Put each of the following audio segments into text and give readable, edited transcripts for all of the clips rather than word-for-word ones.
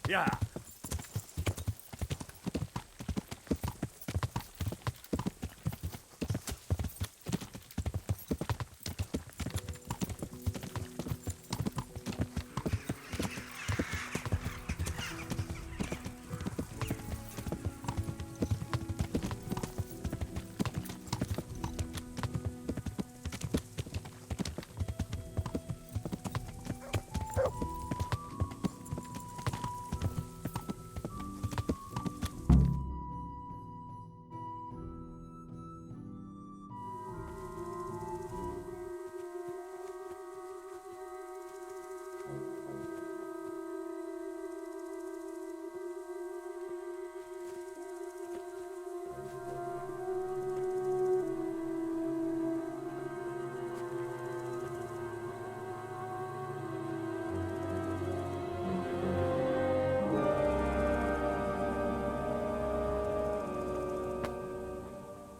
Yeah.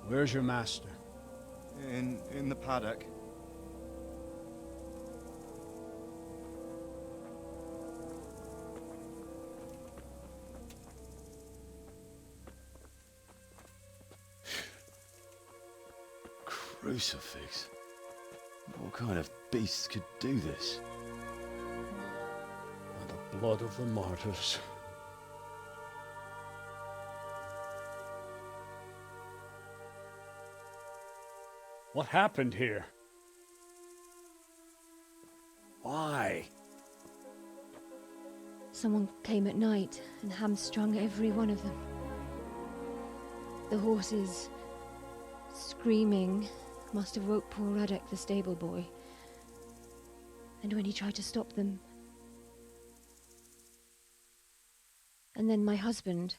Where's your master? In the paddock. Crucifix? What kind of beast could do this? By the blood of the martyrs. What happened here? Why? Someone came at night and hamstrung every one of them. The horses, screaming, must have woke poor Radek, the stable boy. And when he tried to stop them... And then my husband,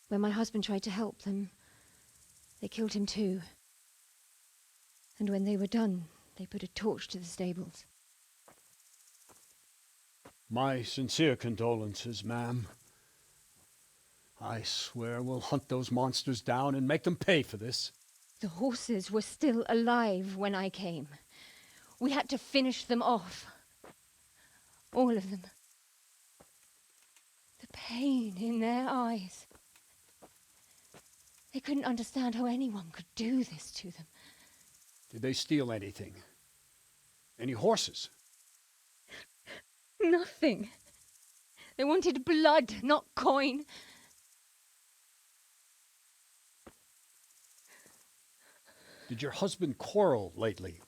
when my husband tried to help them, they killed him too. And when they were done, they put a torch to the stables. My sincere condolences, ma'am. I swear we'll hunt those monsters down and make them pay for this. The horses were still alive when I came. We had to finish them off. All of them. The pain in their eyes. They couldn't understand how anyone could do this to them. Did they steal anything? Any horses? Nothing. They wanted blood, not coin. Did your husband quarrel lately?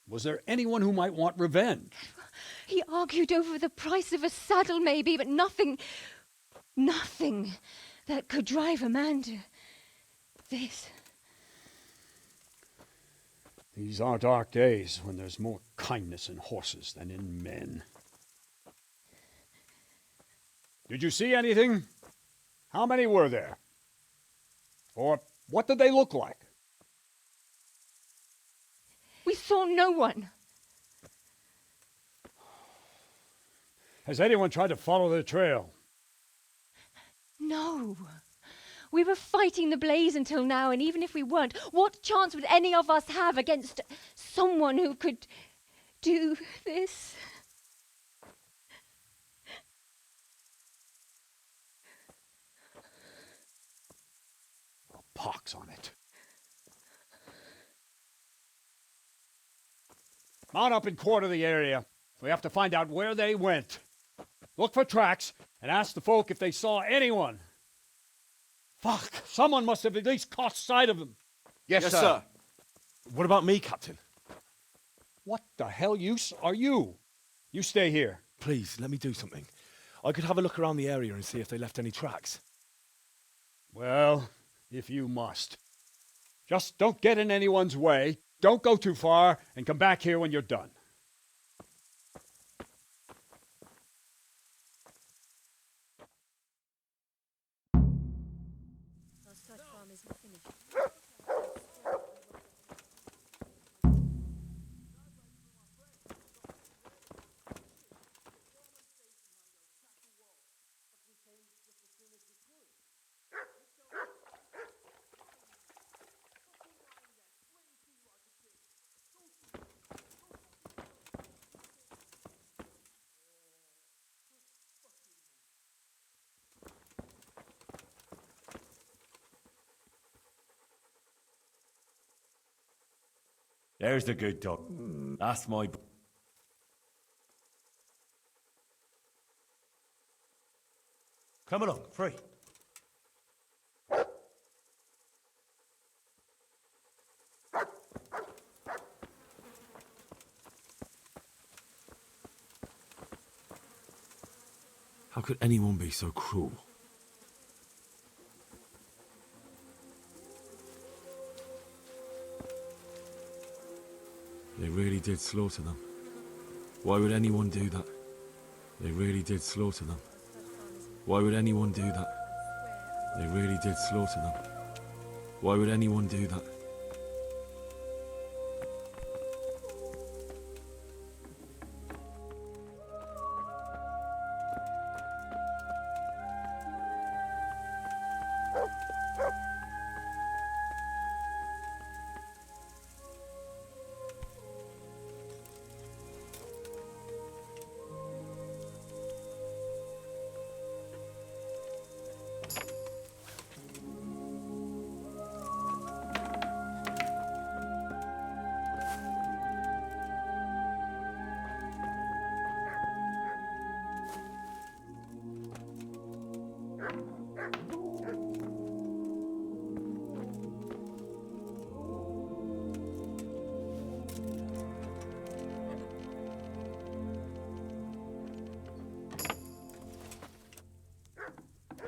Was there anyone who might want revenge? He argued over the price of a saddle, maybe, but nothing that could drive a man to this. These are dark days when there's more kindness in horses than in men. Did you see anything? How many were there? Or what did they look like? We saw no one. Has anyone tried to follow the trail? No. We were fighting the blaze until now, and even if we weren't, what chance would any of us have against someone who could do this? A pox on it. Mount up and quarter the area. We have to find out where they went. Look for tracks and ask the folk if they saw anyone. Fuck! Someone must have at least caught sight of them. Yes, sir. What about me, Captain? What the hell use are you? You stay here. Please, let me do something. I could have a look around the area and see if they left any tracks. Well, if you must. Just don't get in anyone's way, don't go too far, and come back here when you're done. There's the good dog. That's my... Come along, free. How could anyone be so cruel? They really did slaughter them. Why would anyone do that? They really did slaughter them. Why would anyone do that? They really did slaughter them. Why would anyone do that?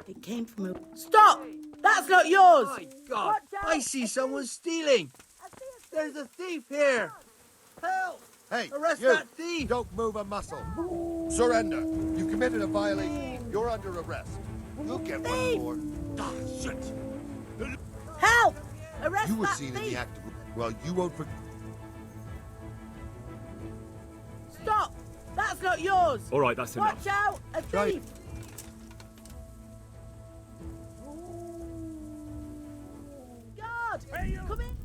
It came from a... Stop! That's not yours! My God! I see someone stealing! There's a thief here! Help! Hey, Arrest you! that thief! Don't move a muscle. Surrender. You committed a violation. You're under arrest. You'll get one more. Ah, shit. Help! Arrest You were that seen thief! in the act of... Well, you won't for... Stop! That's not yours! All right, that's enough. Watch out! A Try- thief! Guard! Come in!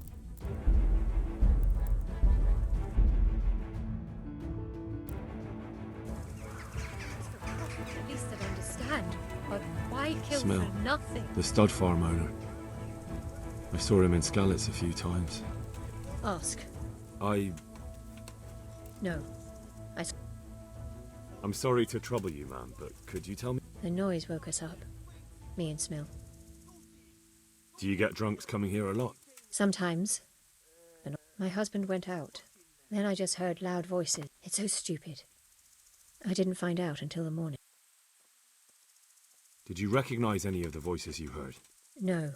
At least I'd understand. But why kill Smell. for nothing? The stud farm owner. I saw him in Skalitz a few times. Ask. No. I'm sorry to trouble you, man, but could you tell me? The noise woke us up. Me and Smil. Do you get drunks coming here a lot? Sometimes. But my husband went out. Then I just heard loud voices. It's so stupid. I didn't find out until the morning. Did you recognize any of the voices you heard? No.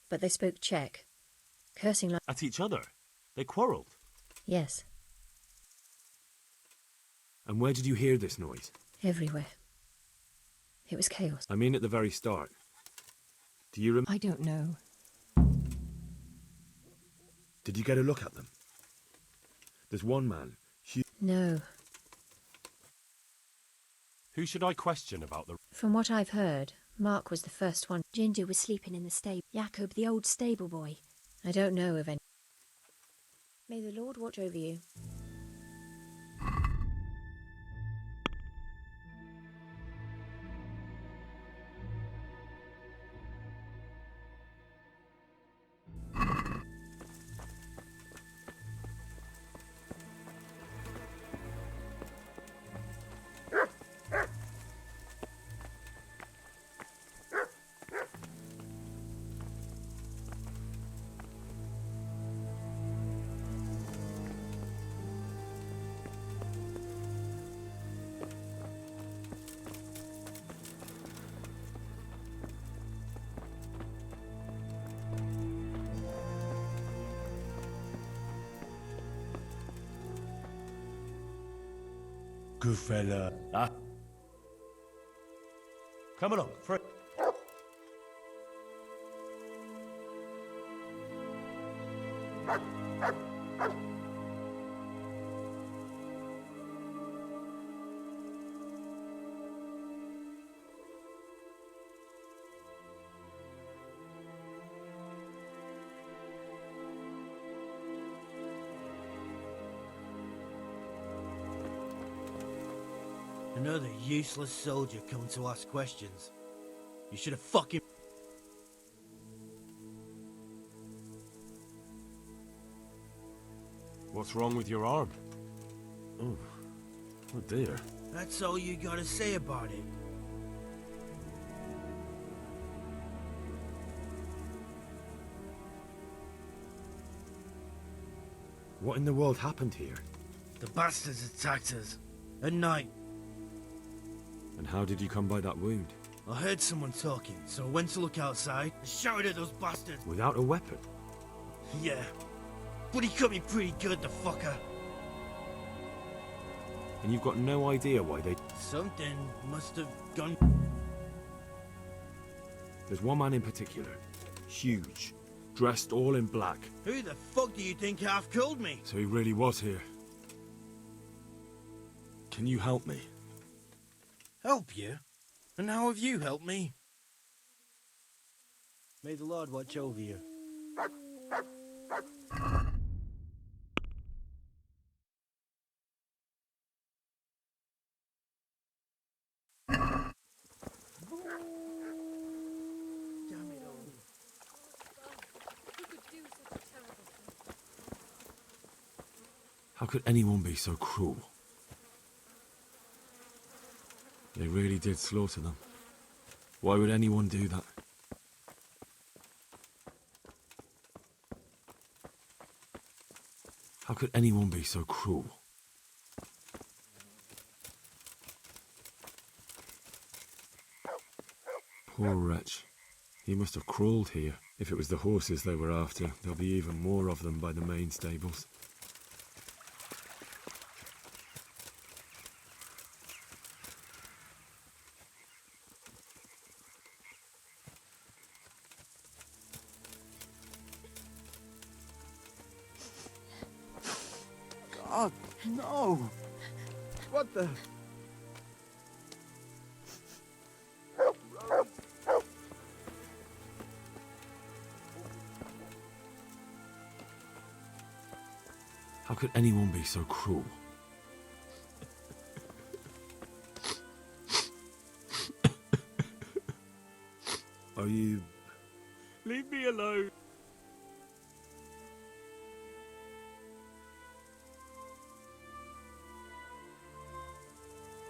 But they spoke Czech. Cursing like... At each other? They quarrelled? Yes. And where did you hear this noise? Everywhere. It was chaos. I mean at the very start. Do you I don't know. Did you get a look at them? There's one man. No. Who should I question about the... From what I've heard, Mark was the first one. Ginger was sleeping in the stable. Jacob, the old stable boy. I don't know of any. May the Lord watch over you. Good fella. Ah, Come along, free. Another useless soldier coming to ask questions. You should have fucking... What's wrong with your arm? Oh dear. That's all you gotta say about it. What in the world happened here? The bastards attacked us. At night. And how did you come by that wound? I heard someone talking, so I went to look outside and shouted at those bastards. Without a weapon? Yeah. But he cut me pretty good, the fucker. And you've got no idea why they... Something must have gone... There's one man in particular. Huge. Dressed all in black. Who the fuck do you think half killed me? So he really was here. Can you help me? Help you? And how have you helped me? May the Lord watch over you. Damn it all. How could anyone be so cruel? They really did slaughter them. Why would anyone do that? How could anyone be so cruel? Poor wretch. He must have crawled here. If it was the horses they were after, there'll be even more of them by the main stables. God, no! What the? How could anyone be so cruel? Are you... Leave me alone.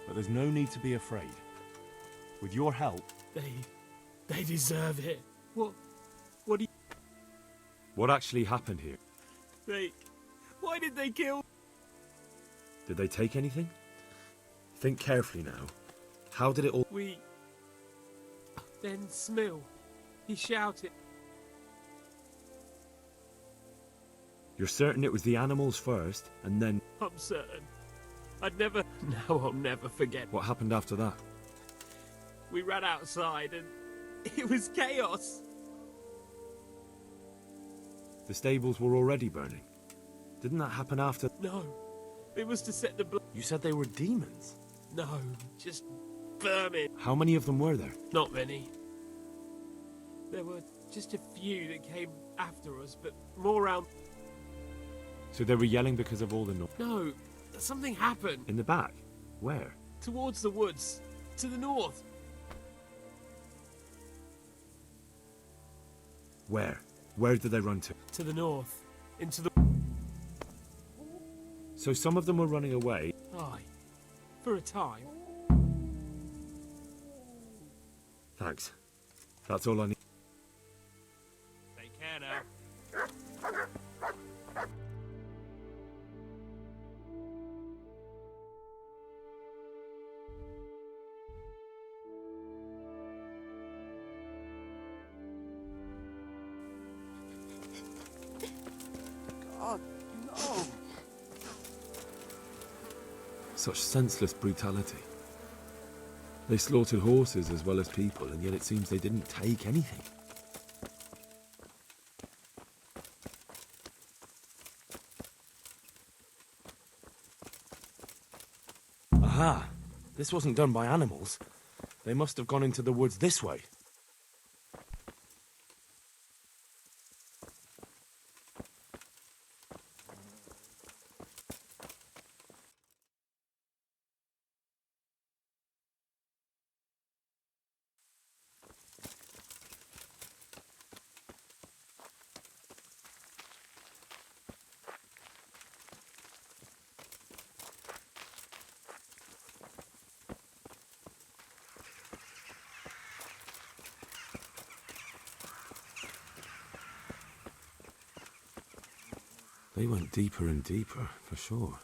But there's no need to be afraid. With your help... They deserve it. What do you... What actually happened here? Why did they kill... Did they take anything? Think carefully now. How did it all... Then Smill. He shouted. You're certain it was the animals first, and then... I'm certain. I'd never... Now I'll never forget. What happened after that? We ran outside and... It was chaos. The stables were already burning. Didn't that happen after... No. It was to set the... You said they were demons? No, just vermin. How many of them were there? Not many. There were just a few that came after us, but more around... So they were yelling because of all the noise? No, something happened. In the back? Where? Towards the woods. To the north. Where? Where did they run to? To the north. Into the... So some of them were running away? Aye. For a time. Thanks. That's all I need. Take care now. God, no! Such senseless brutality. They slaughtered horses as well as people, and yet it seems they didn't take anything. Aha! This wasn't done by animals. They must have gone into the woods this way. They went deeper and deeper, for sure.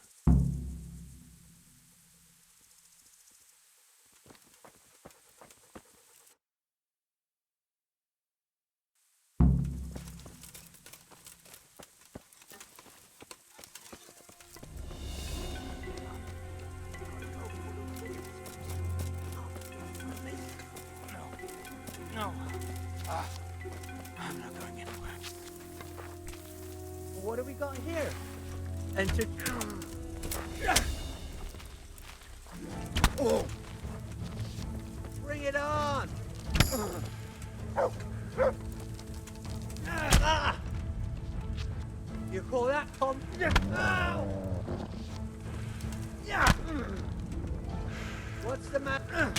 No. I'm not going anywhere. What have we got here? Enter. Oh. Bring it on! You call that What's the matter?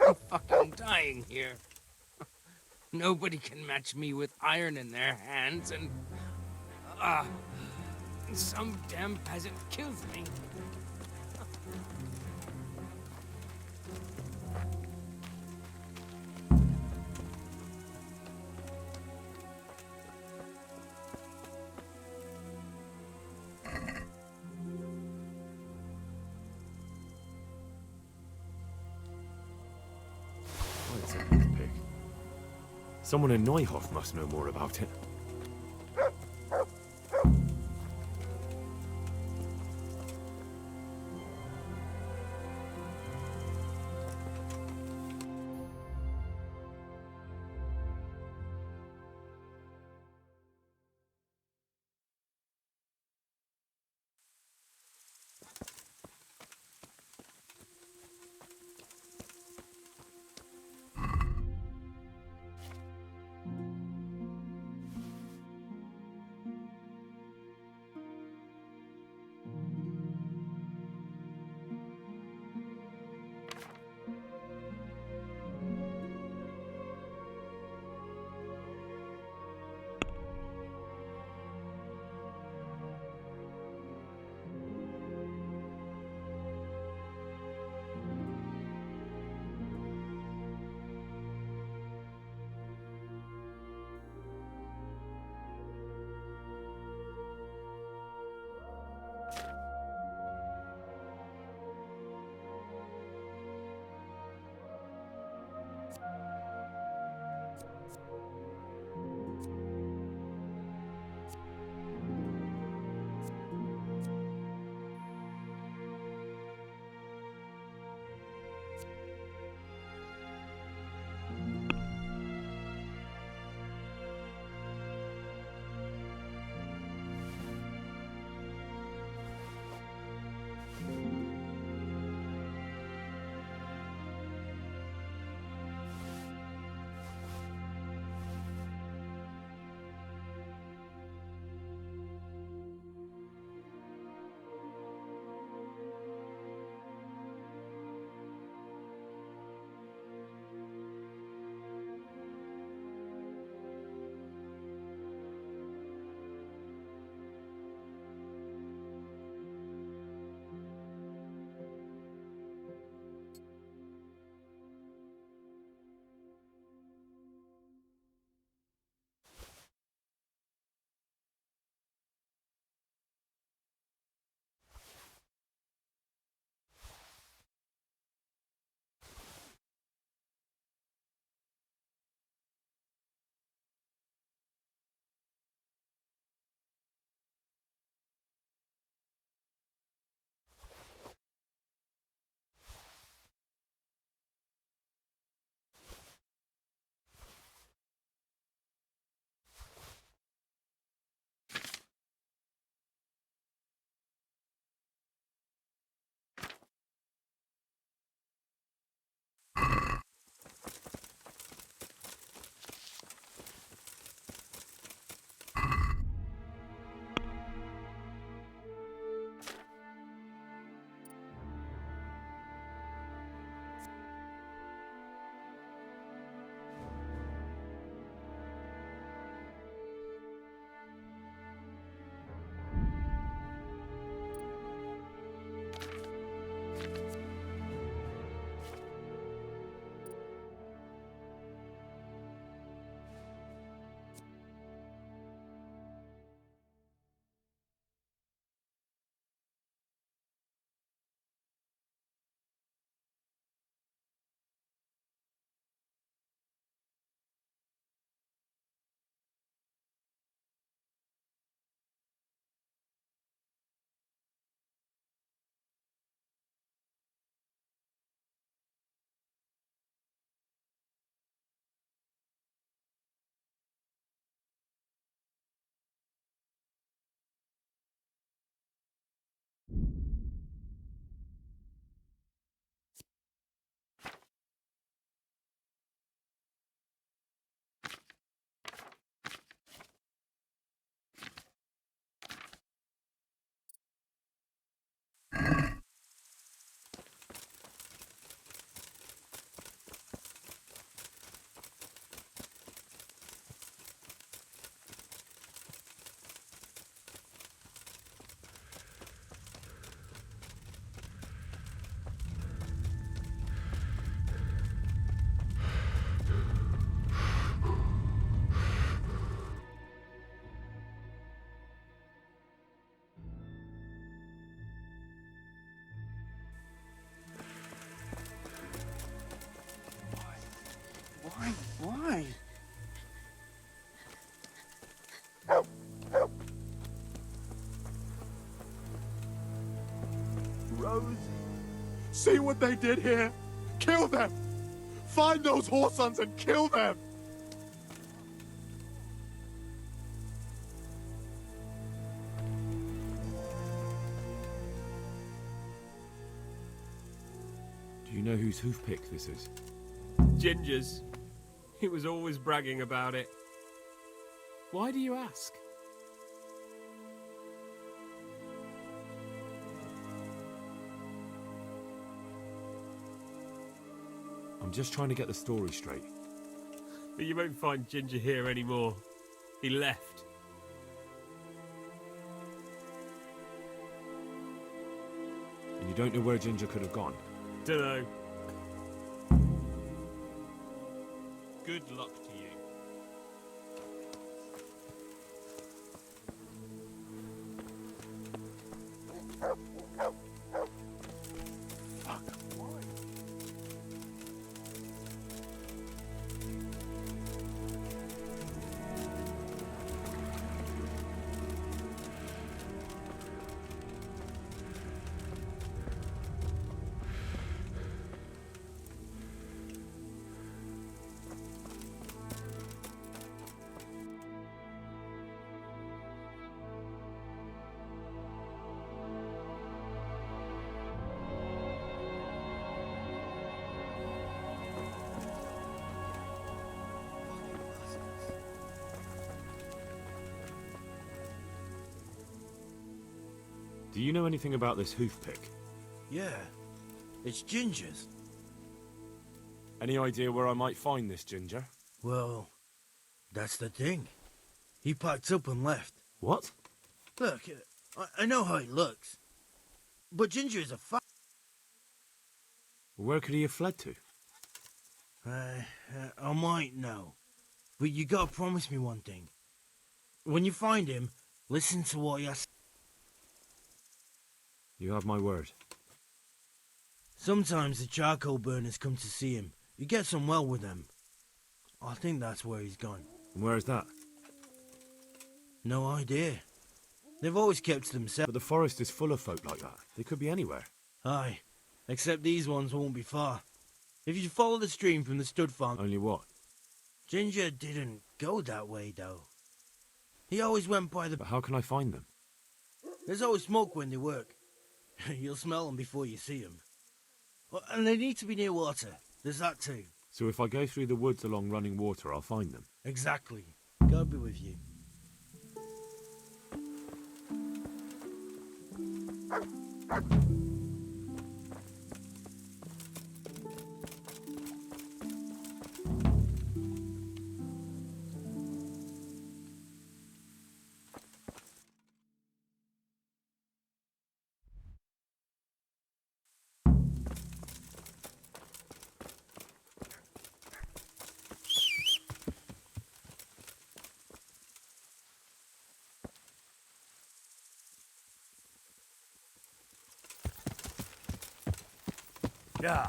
I'm fucking dying here. Nobody can match me with iron in their hands, and some damn peasant kills me. It's a big pig. Someone in Neuhof must know more about it. Rosie. See what they did here? Kill them! Find those whoresons and kill them! Do you know whose hoofpick this is? Ginger's. He was always bragging about it. Why do you ask? I'm just trying to get the story straight. But you won't find Ginger here anymore. He left. And you don't know where Ginger could have gone? Dunno. Good luck to you. Do you know anything about this hoofpick? Yeah, it's Ginger's. Any idea where I might find this Ginger? Well, that's the thing. He packed up and left. What? Look, I know how he looks. But Ginger is a Where could he have fled to? I might know. But you gotta promise me one thing. When you find him, listen to what he has. You have my word. Sometimes the charcoal burners come to see him. He gets on well with them. I think that's where he's gone. And where is that? No idea. They've always kept to themselves. But the forest is full of folk like that. They could be anywhere. Aye, except these ones won't be far. If you follow the stream from the stud farm... Only what? Ginger didn't go that way, though. He always went by the... But how can I find them? There's always smoke when they work. You'll smell them before you see them. Well, and they need to be near water. There's that too. So if I go through the woods along running water, I'll find them? Exactly. God be with you. Yeah.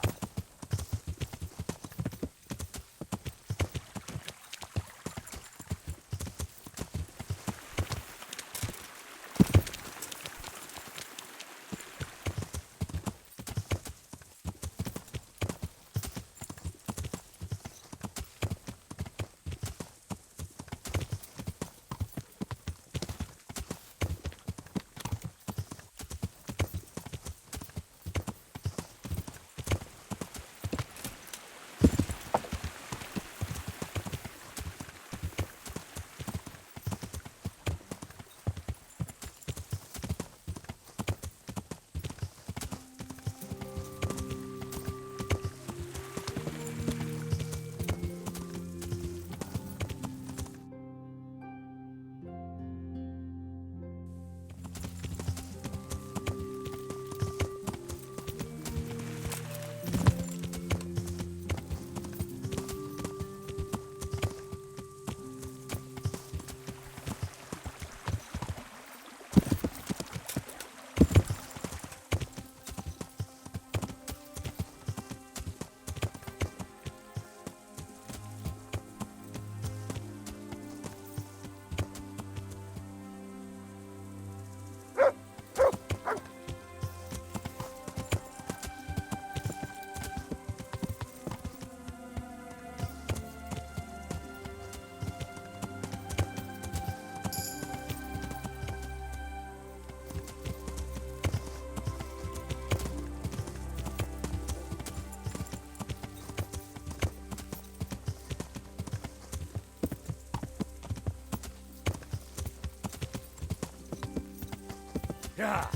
Yeah.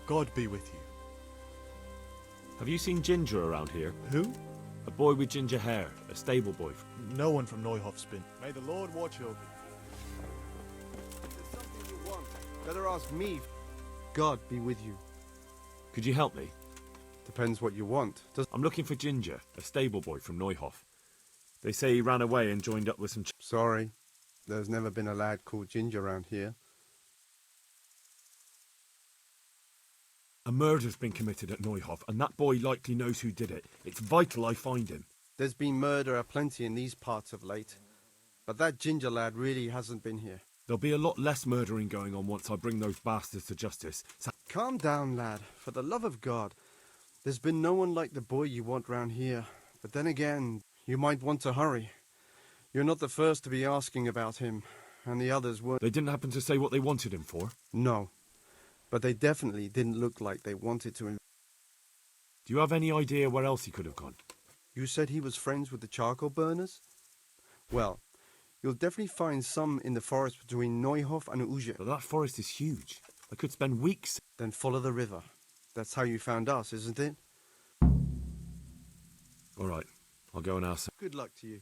God be with you. Have you seen Ginger around here? Who? A boy with ginger hair, a stable boy. No one from Neuhof's been. May the Lord watch over you. If there's something you want, better ask me. God be with you. Could you help me? Depends what you want. I'm looking for Ginger, a stable boy from Neuhof. They say he ran away and joined up with some... Sorry, there's never been a lad called Ginger around here. A murder's been committed at Neuhof, and that boy likely knows who did it. It's vital I find him. There's been murder aplenty in these parts of late, but that Ginger lad really hasn't been here. There'll be a lot less murdering going on once I bring those bastards to justice. Calm down, lad. For the love of God. There's been no one like the boy you want round here. But then again, you might want to hurry. You're not the first to be asking about him, and the others weren't. They didn't happen to say what they wanted him for? No. But they definitely didn't look like they wanted to. Do you have any idea where else he could have gone? You said he was friends with the charcoal burners? Well, you'll definitely find some in the forest between Neuhof and Uge. But that forest is huge. I could spend weeks. Then follow the river. That's how you found us, isn't it? All right, I'll go and ask him. Good luck to you.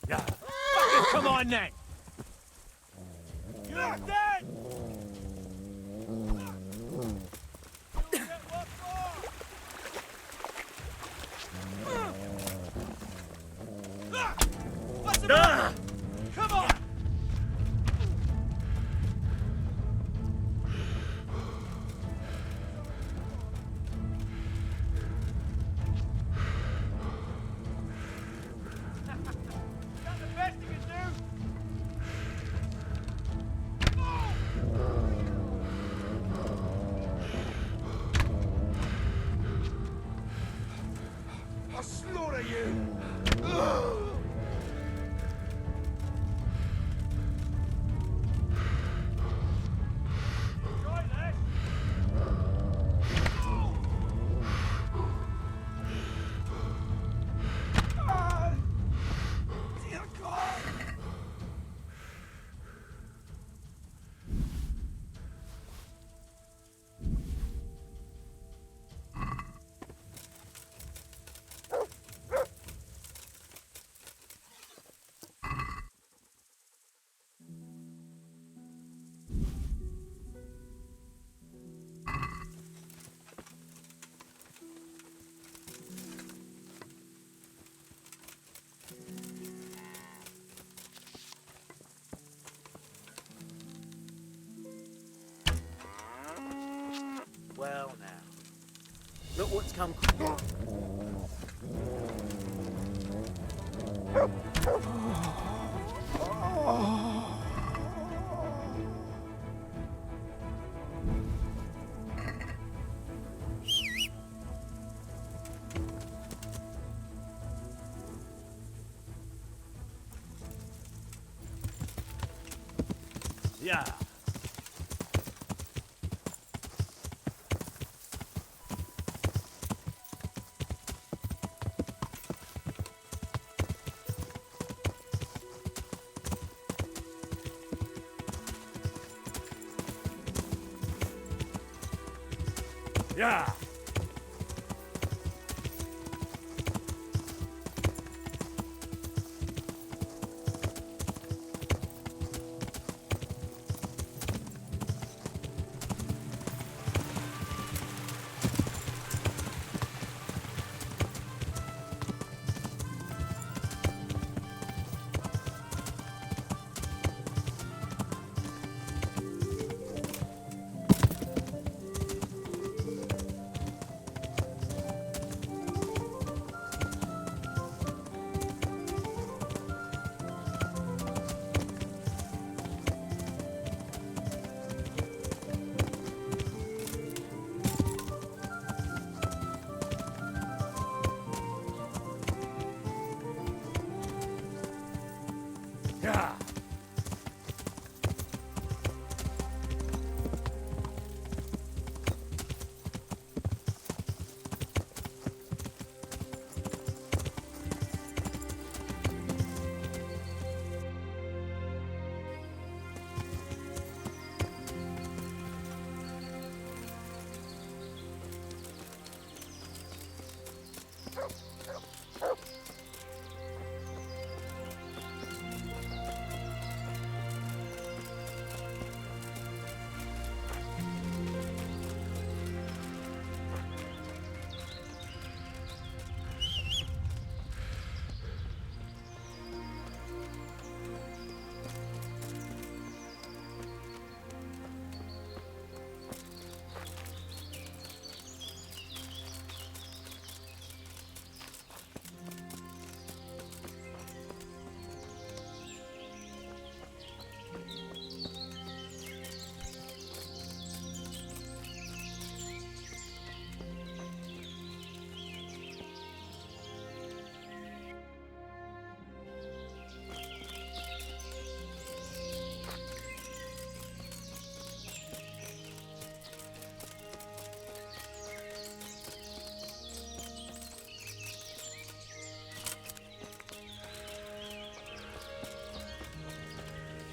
Yeah. Come on, then. You're dead. Come on. what's come. Yeah. Yeah. Yeah.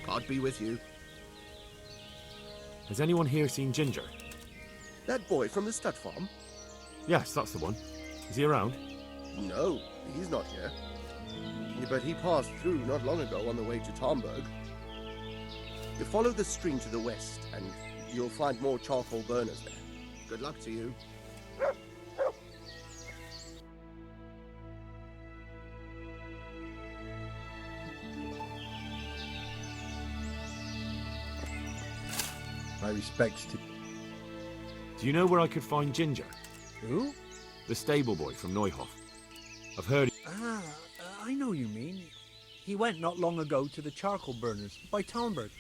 God be with you. Has anyone here seen Ginger? That boy from the stud farm? Yes, that's the one. Is he around? No, he's not here. But he passed through not long ago on the way to Tomberg. You follow the stream to the west, and you'll find more charcoal burners there. Good luck to you. My respects to... Do you know where I could find Ginger? Who? The stable boy from Neuhof. I've heard... I know you mean. He went not long ago to the charcoal burners by Talmberg.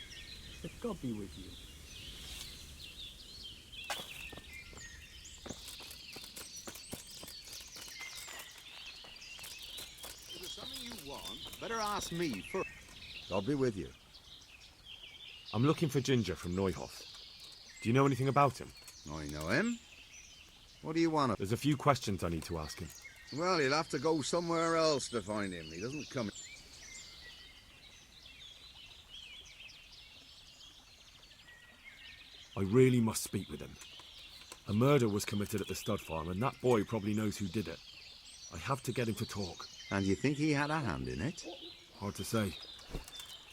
But God be with you. If there's something you want, better ask me first. God be with you. I'm looking for Ginger from Neuhof. Do you know anything about him? I know him. What do you want? There's a few questions I need to ask him. Well, you'll have to go somewhere else to find him. He doesn't come... I really must speak with him. A murder was committed at the stud farm, and that boy probably knows who did it. I have to get him to talk. And you think he had a hand in it? Hard to say.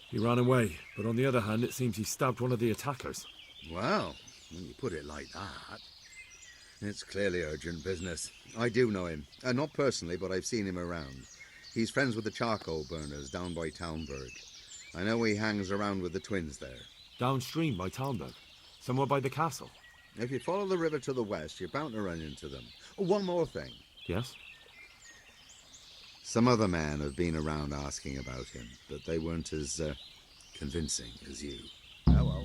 He ran away, but on the other hand, it seems he stabbed one of the attackers. Well, when you put it like that, it's clearly urgent business. I do know him. Not personally, but I've seen him around. He's friends with the charcoal burners down by Townburg. I know he hangs around with the twins there. Downstream by Talmberg? Somewhere by the castle? If you follow the river to the west, you're bound to run into them. One more thing. Yes? Some other men have been around asking about him, but they weren't as convincing as you. Oh well.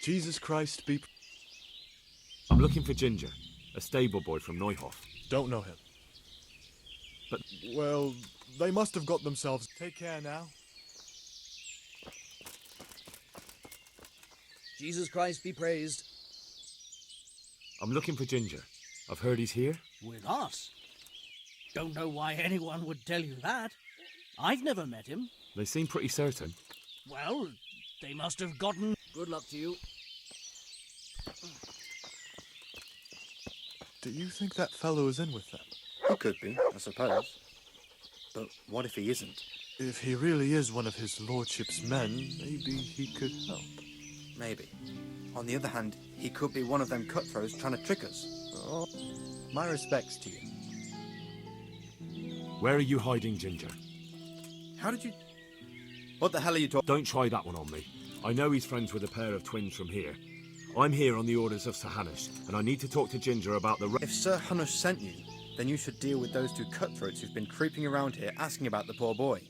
Jesus Christ be... I'm looking for Ginger, a stable boy from Neuhof. Don't know him. But... Well, they must have got themselves... Take care now. Jesus Christ be praised. I'm looking for Ginger. I've heard he's here. With us? Don't know why anyone would tell you that. I've never met him. They seem pretty certain. Well, they must have gotten... Good luck to you. Do you think that fellow is in with them? He could be, I suppose. But what if he isn't? If he really is one of his lordship's men, maybe he could help. Maybe. On the other hand, he could be one of them cutthroats trying to trick us. Oh. My respects to you. Where are you hiding Ginger? How did you... What the hell are you talking... Don't try that one on me. I know he's friends with a pair of twins from here. I'm here on the orders of Sir Hanush, and I need to talk to Ginger about the... If Sir Hanush sent you, then you should deal with those two cutthroats who've been creeping around here asking about the poor boy.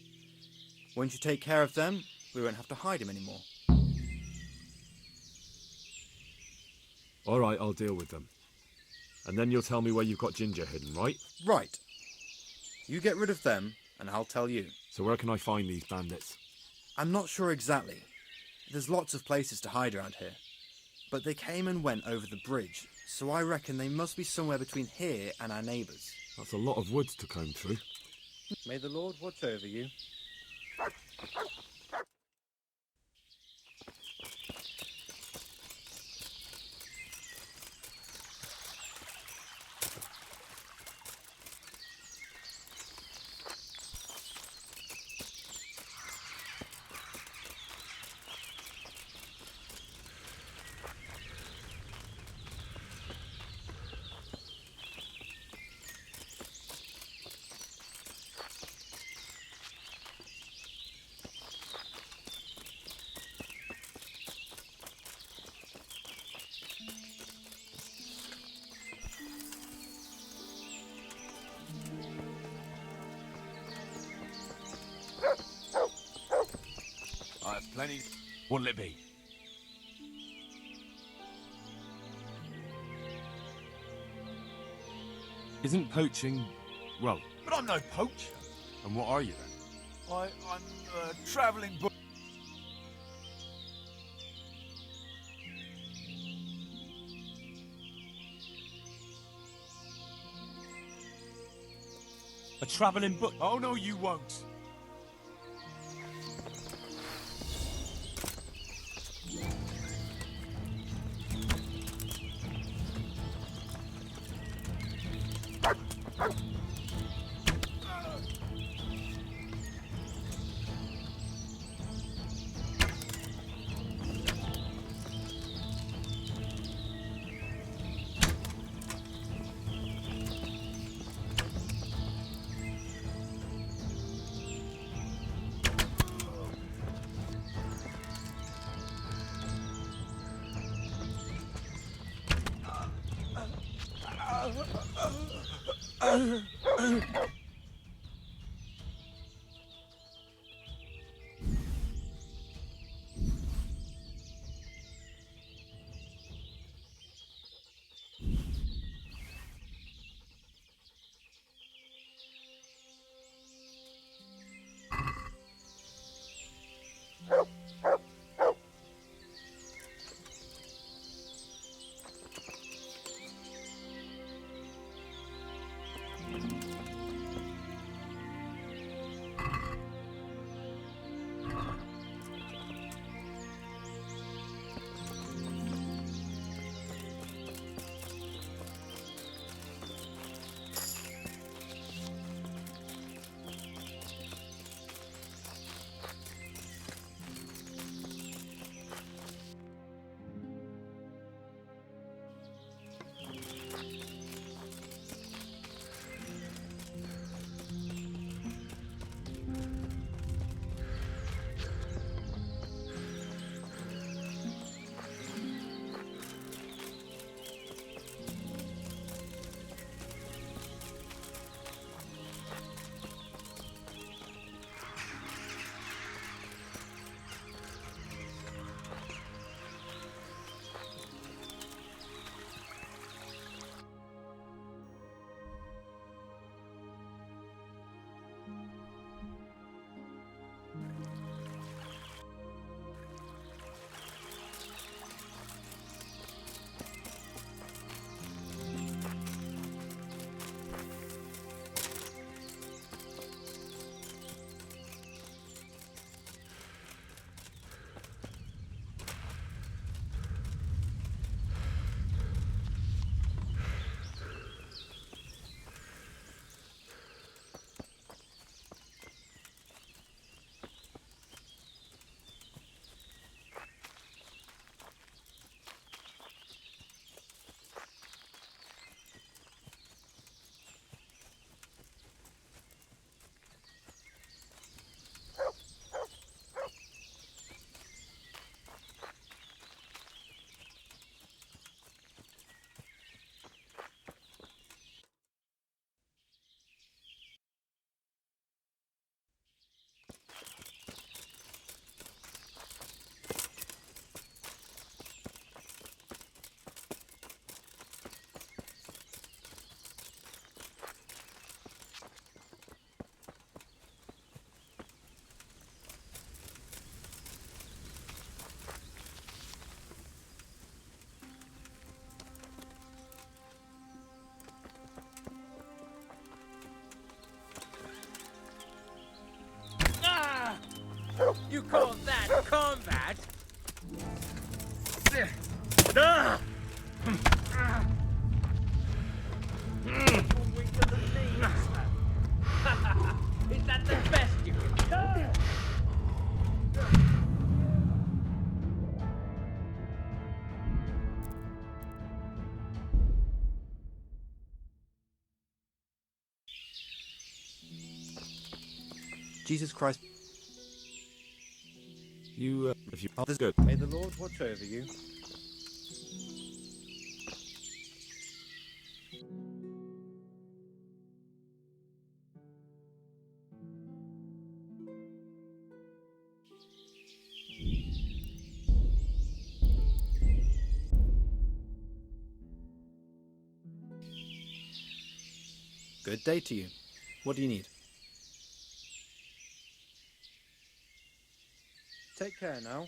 Once you take care of them, we won't have to hide him anymore. All right, I'll deal with them. And then you'll tell me where you've got Ginger hidden, right? Right. You get rid of them, and I'll tell you. So where can I find these bandits? I'm not sure exactly. There's lots of places to hide around here. But they came and went over the bridge, so I reckon they must be somewhere between here and our neighbours. That's a lot of woods to comb through. May the Lord watch over you. Plenty. What'll it be? Isn't poaching, well... But I'm no poacher. And what are you then? I'm a travelling book. A travelling book? Oh no, you won't. You call that combat? Is that the best you can do? Jesus Christ. If you... Oh, this is good. May the Lord watch over you. Good day to you. What do you need? Take care now.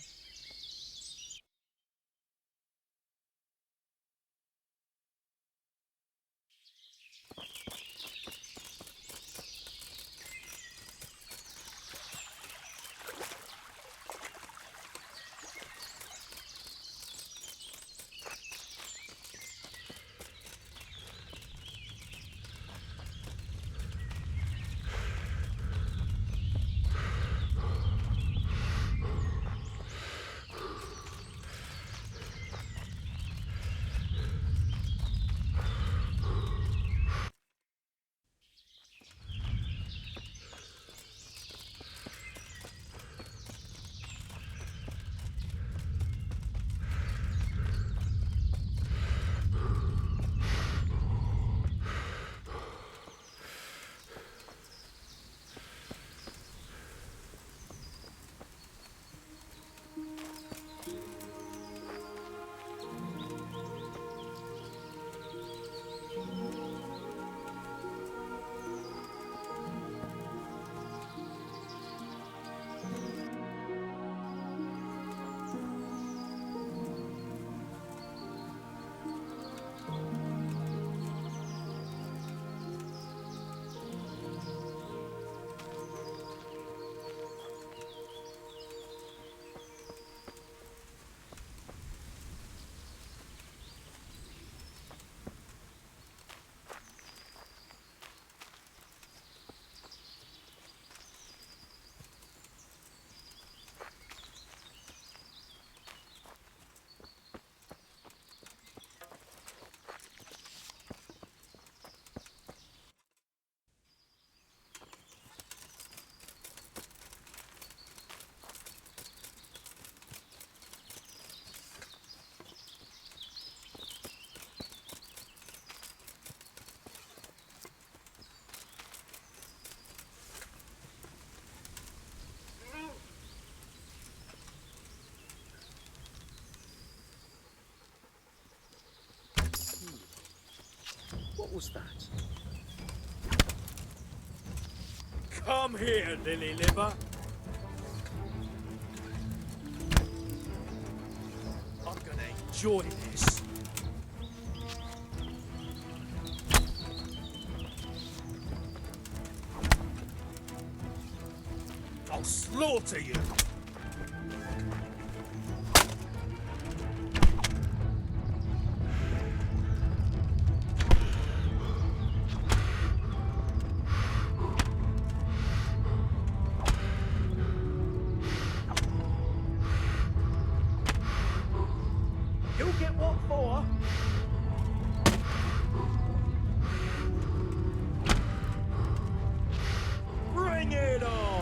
What was that? Come here, lily liver. I'm gonna enjoy this. I'll slaughter you. You'll get what for? Bring it on!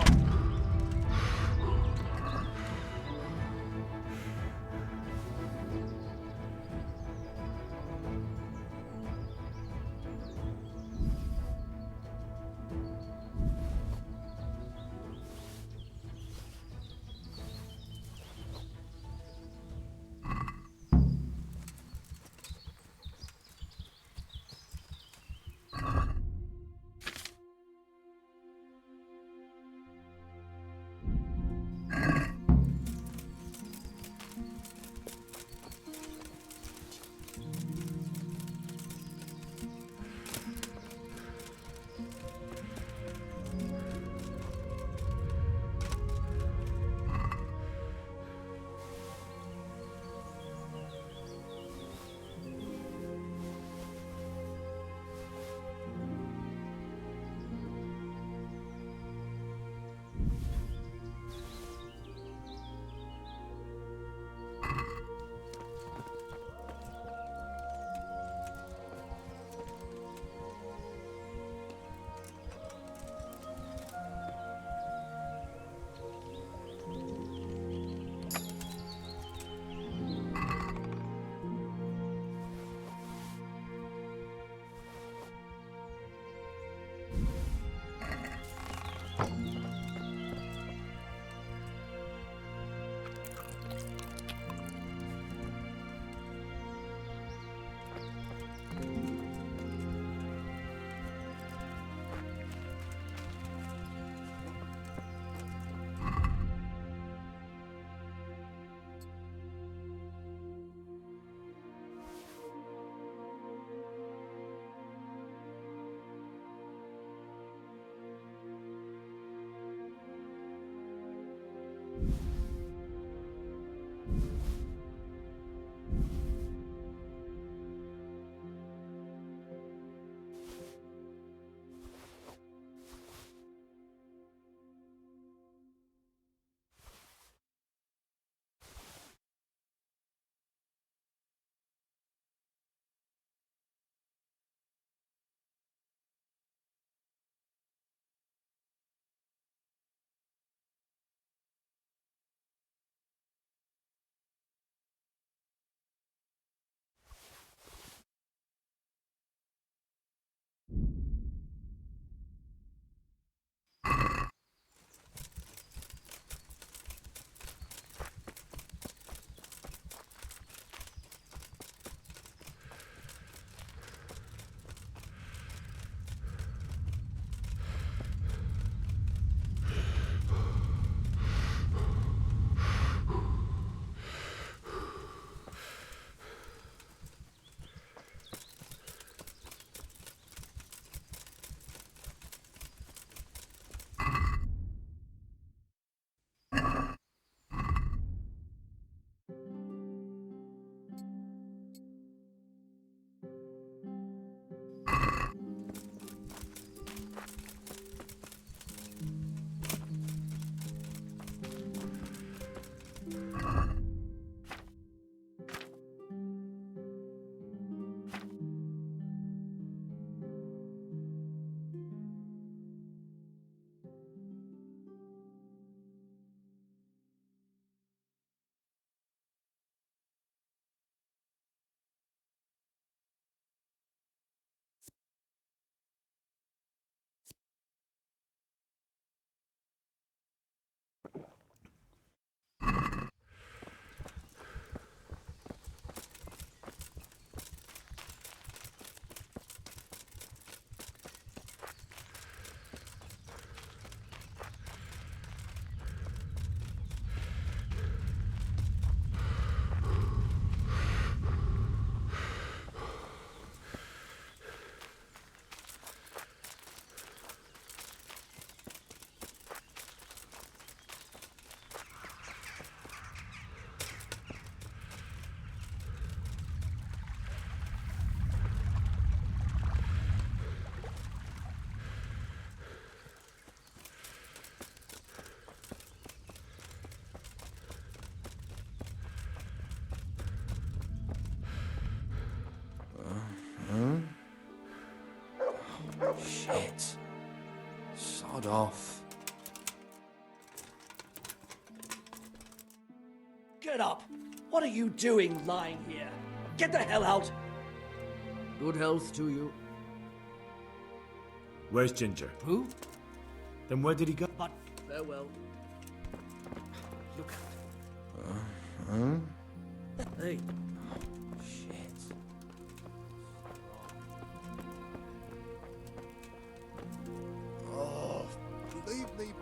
Shit. Sod off. Get up! What are you doing lying here? Get the hell out! Good health to you. Where's Ginger? Who? Then where did he go? But farewell. Look out. Hey. Shit. Oh, leave me.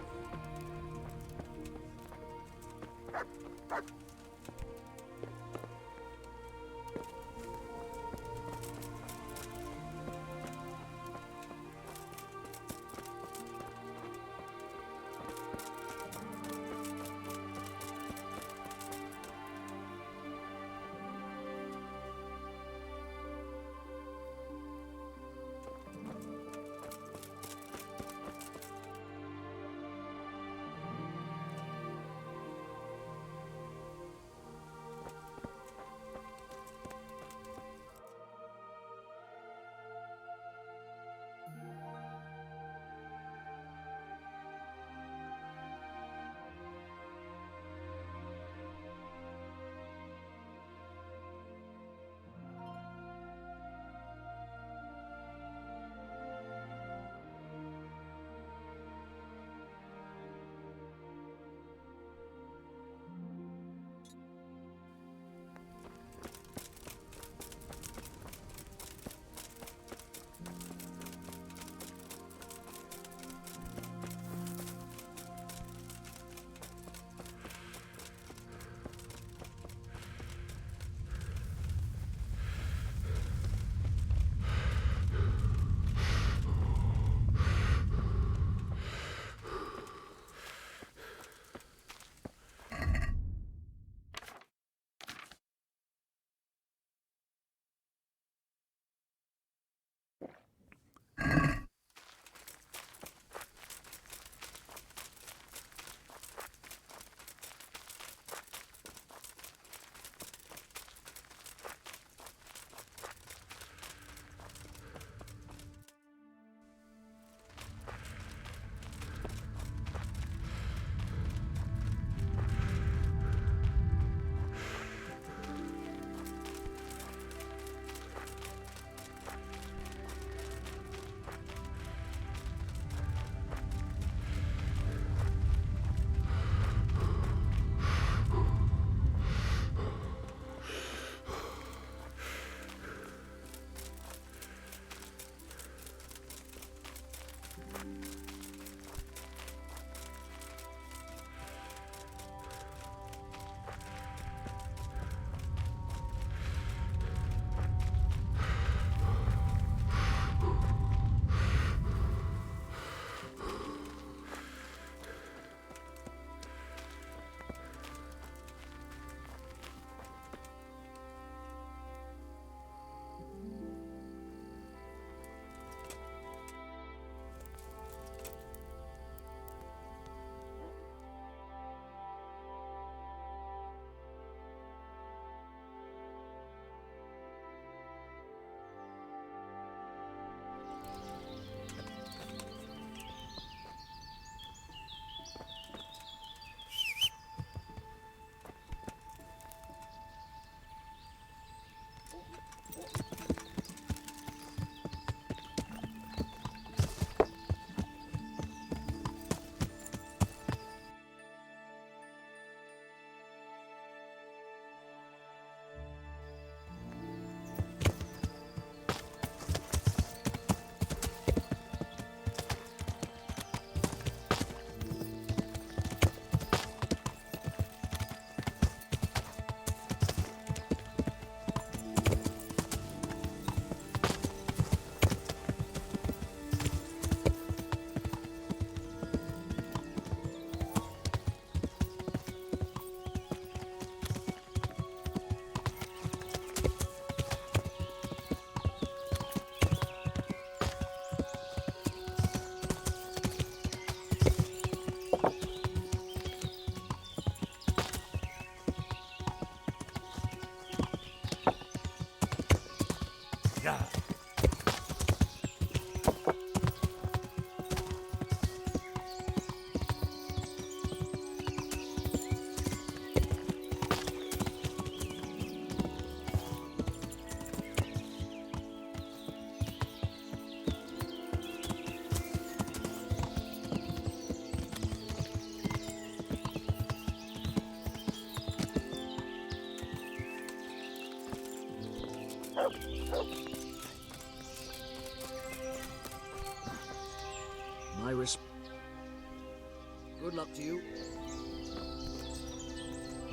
Good luck to you.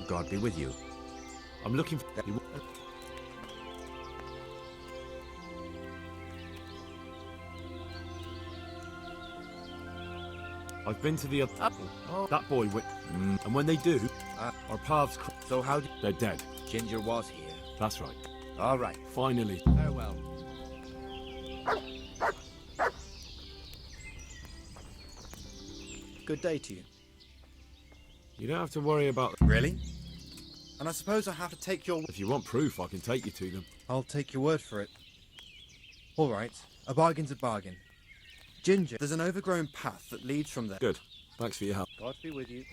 God be with you. I'm looking for... I've been to the other... That boy went... And when they do, our paths... So how... They're dead. Ginger was here. That's right. All right. Finally. Farewell. Good day to you. You don't have to worry about... Really? And I suppose I have to take your... If you want proof, I can take you to them. I'll take your word for it. All right. A bargain's a bargain. Ginger, there's an overgrown path that leads from there. Good. Thanks for your help. God be with you.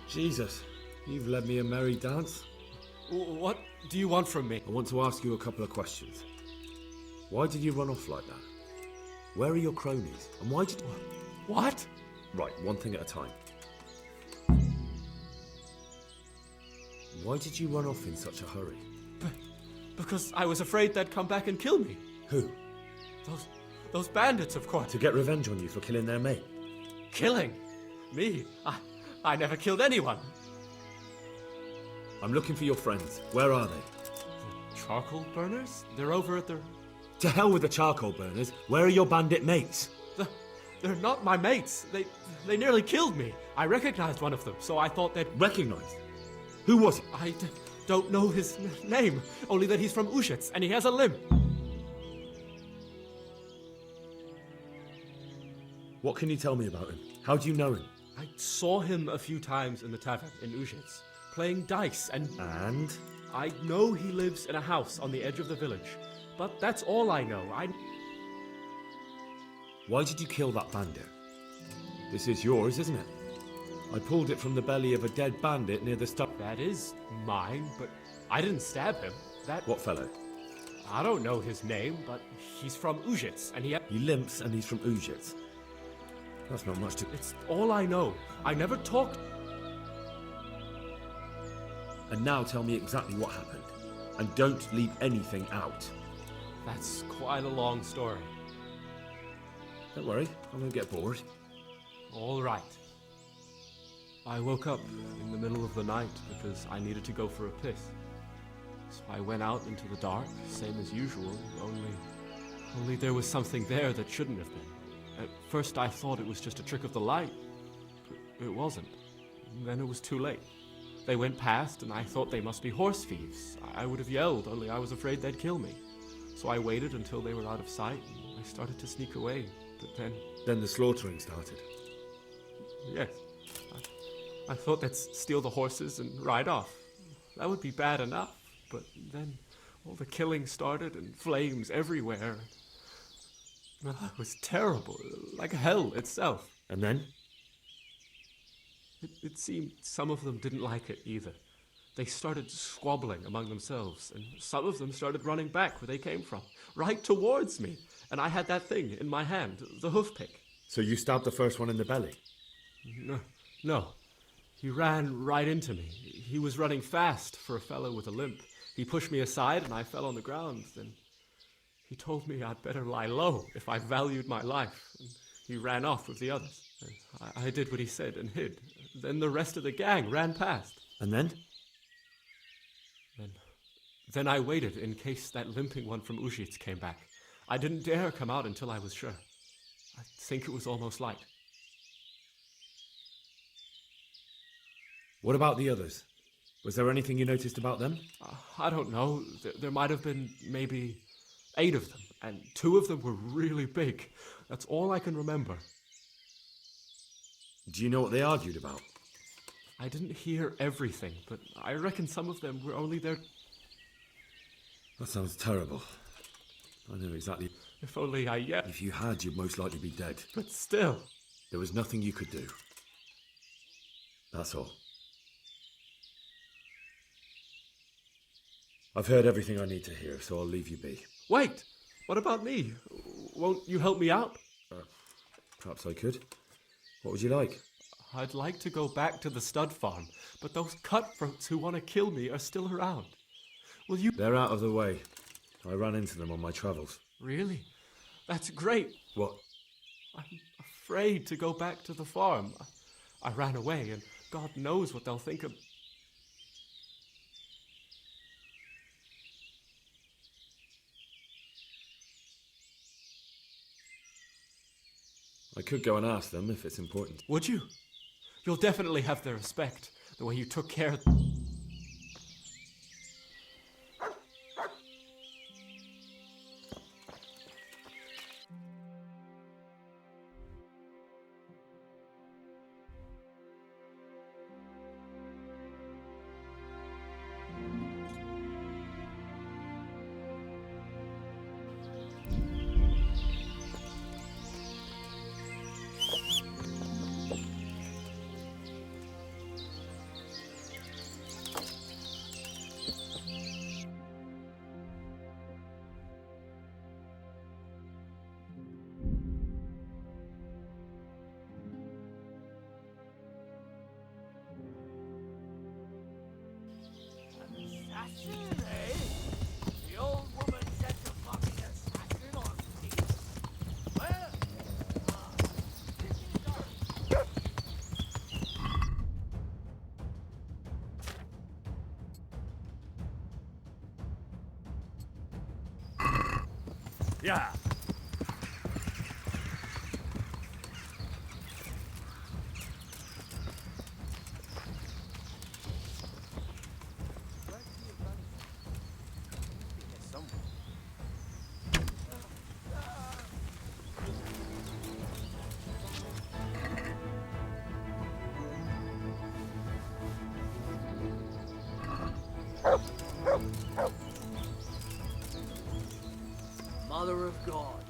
Jesus, you've led me a merry dance. What do you want from me? I want to ask you a couple of questions. Why did you run off like that? Where are your cronies? And why did... What? Right, one thing at a time. Why did you run off in such a hurry? Because I was afraid they'd come back and kill me. Who? Those bandits, of course. To get revenge on you for killing their mate? Killing? Me? I never killed anyone. I'm looking for your friends. Where are they? Charcoal burners? They're over at the... To hell with the charcoal burners. Where are your bandit mates? They're not my mates. They nearly killed me. I recognized one of them, so I thought they'd... Recognized? Who was it? I don't know his name, only that he's from Ushitz, and he has a limp. What can you tell me about him? How do you know him? I saw him a few times in the tavern in Ushitz, playing dice, and... And? I know he lives in a house on the edge of the village, but that's all I know. Why did you kill that bandit? This is yours, isn't it? I pulled it from the belly of a dead bandit near the start. That is mine, but I didn't stab him. What fellow? I don't know his name, but he's from Ushitz, and He limps and he's from Ushitz. That's not much to... It's all I know. I never talked... And now tell me exactly what happened. And don't leave anything out. That's quite a long story. Don't worry, I won't get bored. All right. I woke up in the middle of the night because I needed to go for a piss. So I went out into the dark, same as usual, only there was something there that shouldn't have been. At first I thought it was just a trick of the light, but it wasn't. Then it was too late. They went past and I thought they must be horse thieves. I would have yelled, only I was afraid they'd kill me. So I waited until they were out of sight and I started to sneak away, but then... Then the slaughtering started? Yes. I thought they'd steal the horses and ride off. That would be bad enough, but then all the killing started and flames everywhere. It was terrible, like hell itself. And then? It seemed some of them didn't like it either. They started squabbling among themselves, and some of them started running back where they came from, right towards me. And I had that thing in my hand, the hoof pick. So you stabbed the first one in the belly? No. He ran right into me. He was running fast for a fellow with a limp. He pushed me aside and I fell on the ground. Then he told me I'd better lie low if I valued my life. And he ran off with the others. I did what he said and hid. Then the rest of the gang ran past. And then? Then I waited in case that limping one from Ushitz came back. I didn't dare come out until I was sure. I think it was almost light. What about the others? Was there anything you noticed about them? I don't know. There might have been maybe 8 of them, and 2 of them were really big. That's all I can remember. Do you know what they argued about? I didn't hear everything, but I reckon some of them were only there... That sounds terrible. I know exactly... If only I yet... If you had, you'd most likely be dead. But still... There was nothing you could do. That's all. I've heard everything I need to hear, so I'll leave you be. Wait! What about me? Won't you help me out? Perhaps I could. What would you like? I'd like to go back to the stud farm, but those cutthroats who want to kill me are still around. Will you... They're out of the way. I ran into them on my travels. Really? That's great. What? I'm afraid to go back to the farm. I ran away, and God knows what they'll think of... I could go and ask them if it's important. Would you? You'll definitely have their respect, the way you took care of... Assassin, eh? The old woman set a fucking assassin on me. Where? Yeah. Mother of God.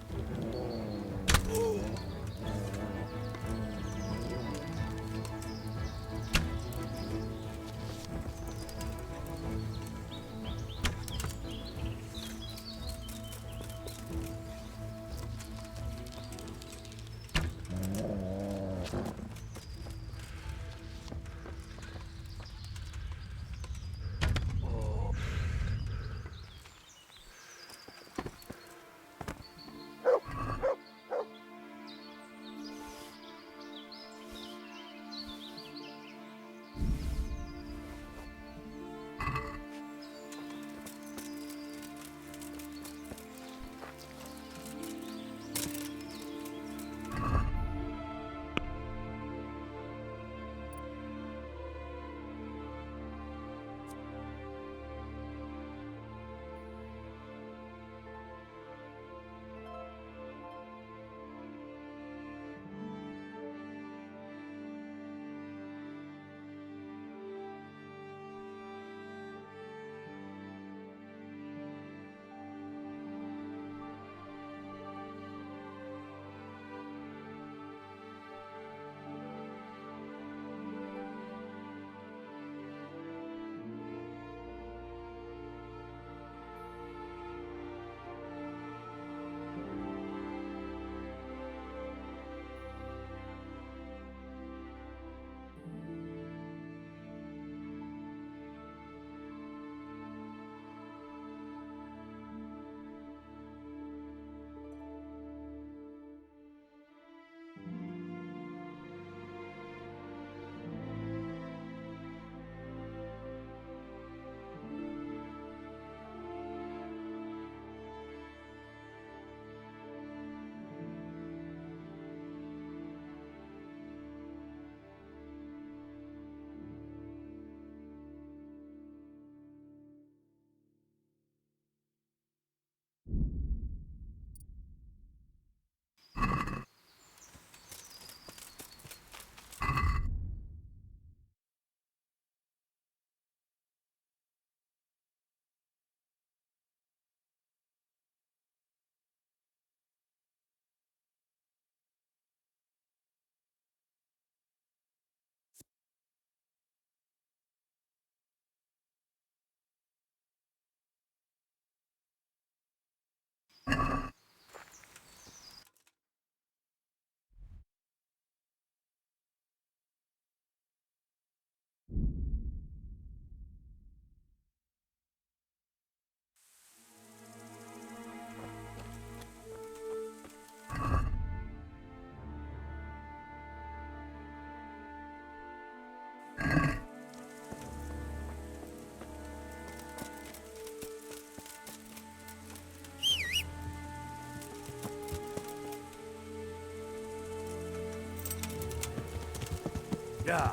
Yeah.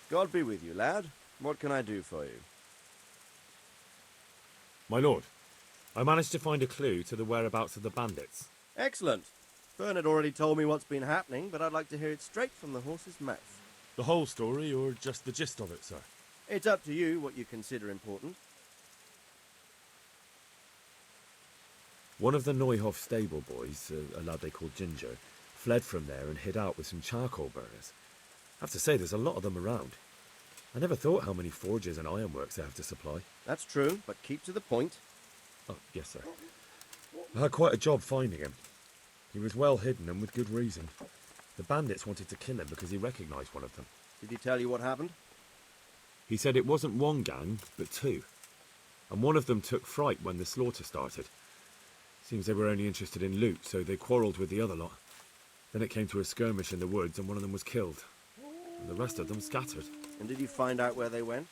God be with you, lad. What can I do for you? My lord, I managed to find a clue to the whereabouts of the bandits. Excellent. Bernard already told me what's been happening, but I'd like to hear it straight from the horse's mouth. The whole story, or just the gist of it, sir? It's up to you what you consider important. One of the Neuhoff stable boys, a lad they called Ginger, fled from there and hid out with some charcoal burners. I have to say, there's a lot of them around. I never thought how many forges and ironworks they have to supply. That's true, but keep to the point. Oh, yes, sir. I had quite a job finding him. He was well hidden and with good reason. The bandits wanted to kill him because he recognised one of them. Did he tell you what happened? He said it wasn't one gang, but two. And one of them took fright when the slaughter started. Seems they were only interested in loot, so they quarrelled with the other lot. Then it came to a skirmish in the woods and one of them was killed. And the rest of them scattered. And did you find out where they went?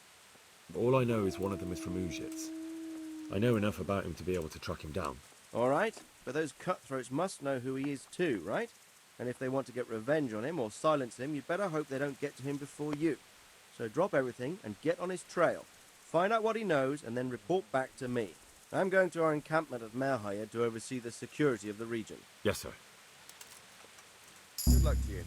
All I know is one of them is from Uzhitz. I know enough about him to be able to track him down. All right, but those cutthroats must know who he is too, right? And if they want to get revenge on him or silence him, you'd better hope they don't get to him before you. So drop everything and get on his trail. Find out what he knows and then report back to me. I'm going to our encampment at Merhaya to oversee the security of the region. Yes, sir. Good luck to you.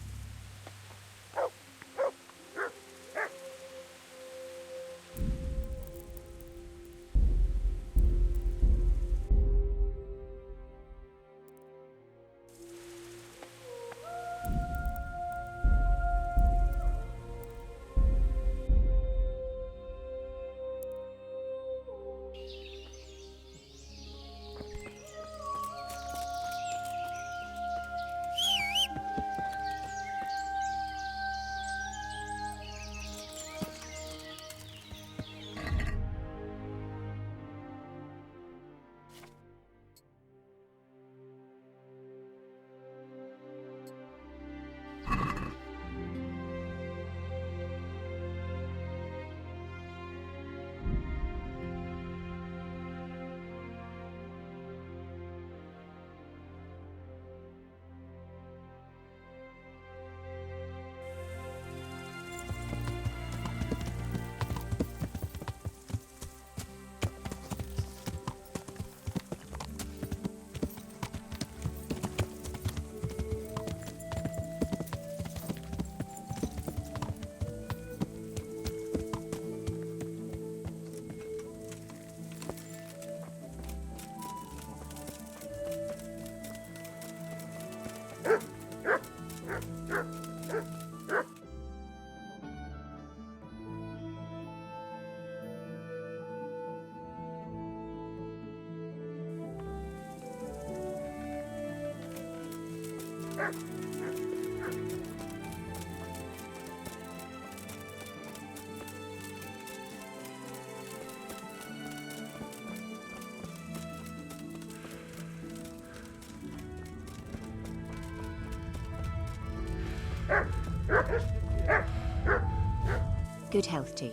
Good health to you.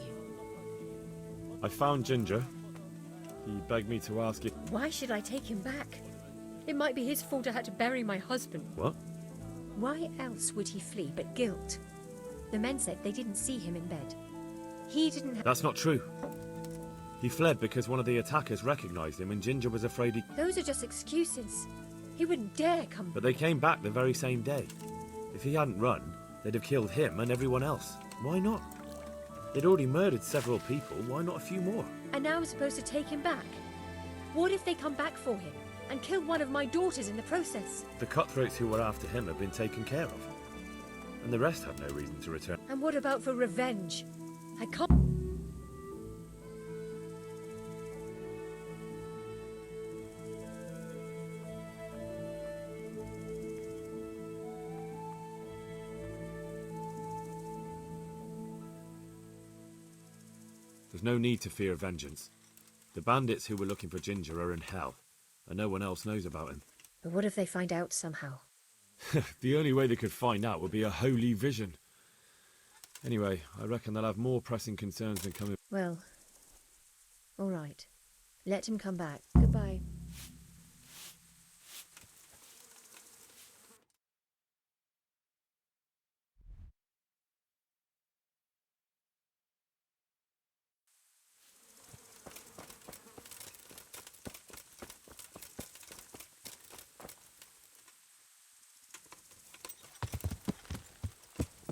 I found Ginger. He begged me to ask you... Why should I take him back? It might be his fault I had to bury my husband. What? Why else would he flee but guilt? The men said they didn't see him in bed. He didn't have... That's not true. He fled because one of the attackers recognised him and Ginger was afraid he... Those are just excuses. He wouldn't dare come... But they came back the very same day. If he hadn't run, they'd have killed him and everyone else. Why not? They'd already murdered several people, why not a few more? And now I'm supposed to take him back? What if they come back for him and kill one of my daughters in the process? The cutthroats who were after him have been taken care of. And the rest have no reason to return. And what about for revenge? I can't... There's no need to fear vengeance. The bandits who were looking for Ginger are in hell, and no one else knows about him. But what if they find out somehow? The only way they could find out would be a holy vision. Anyway, I reckon they'll have more pressing concerns than coming... Well, all right. Let him come back. Goodbye.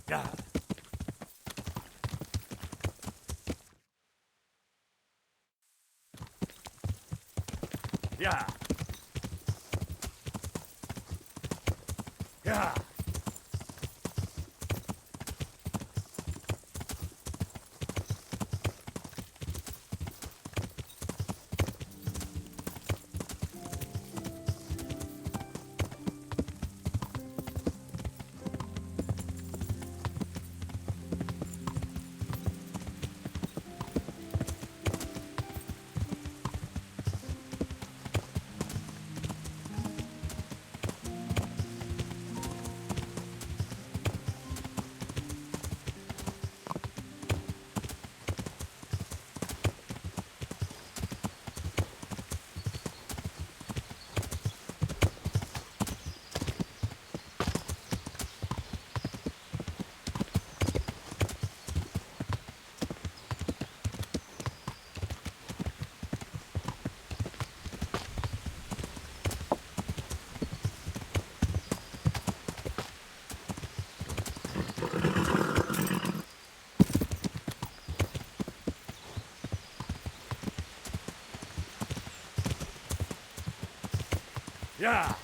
Yeah. Yeah. Yeah. Yeah.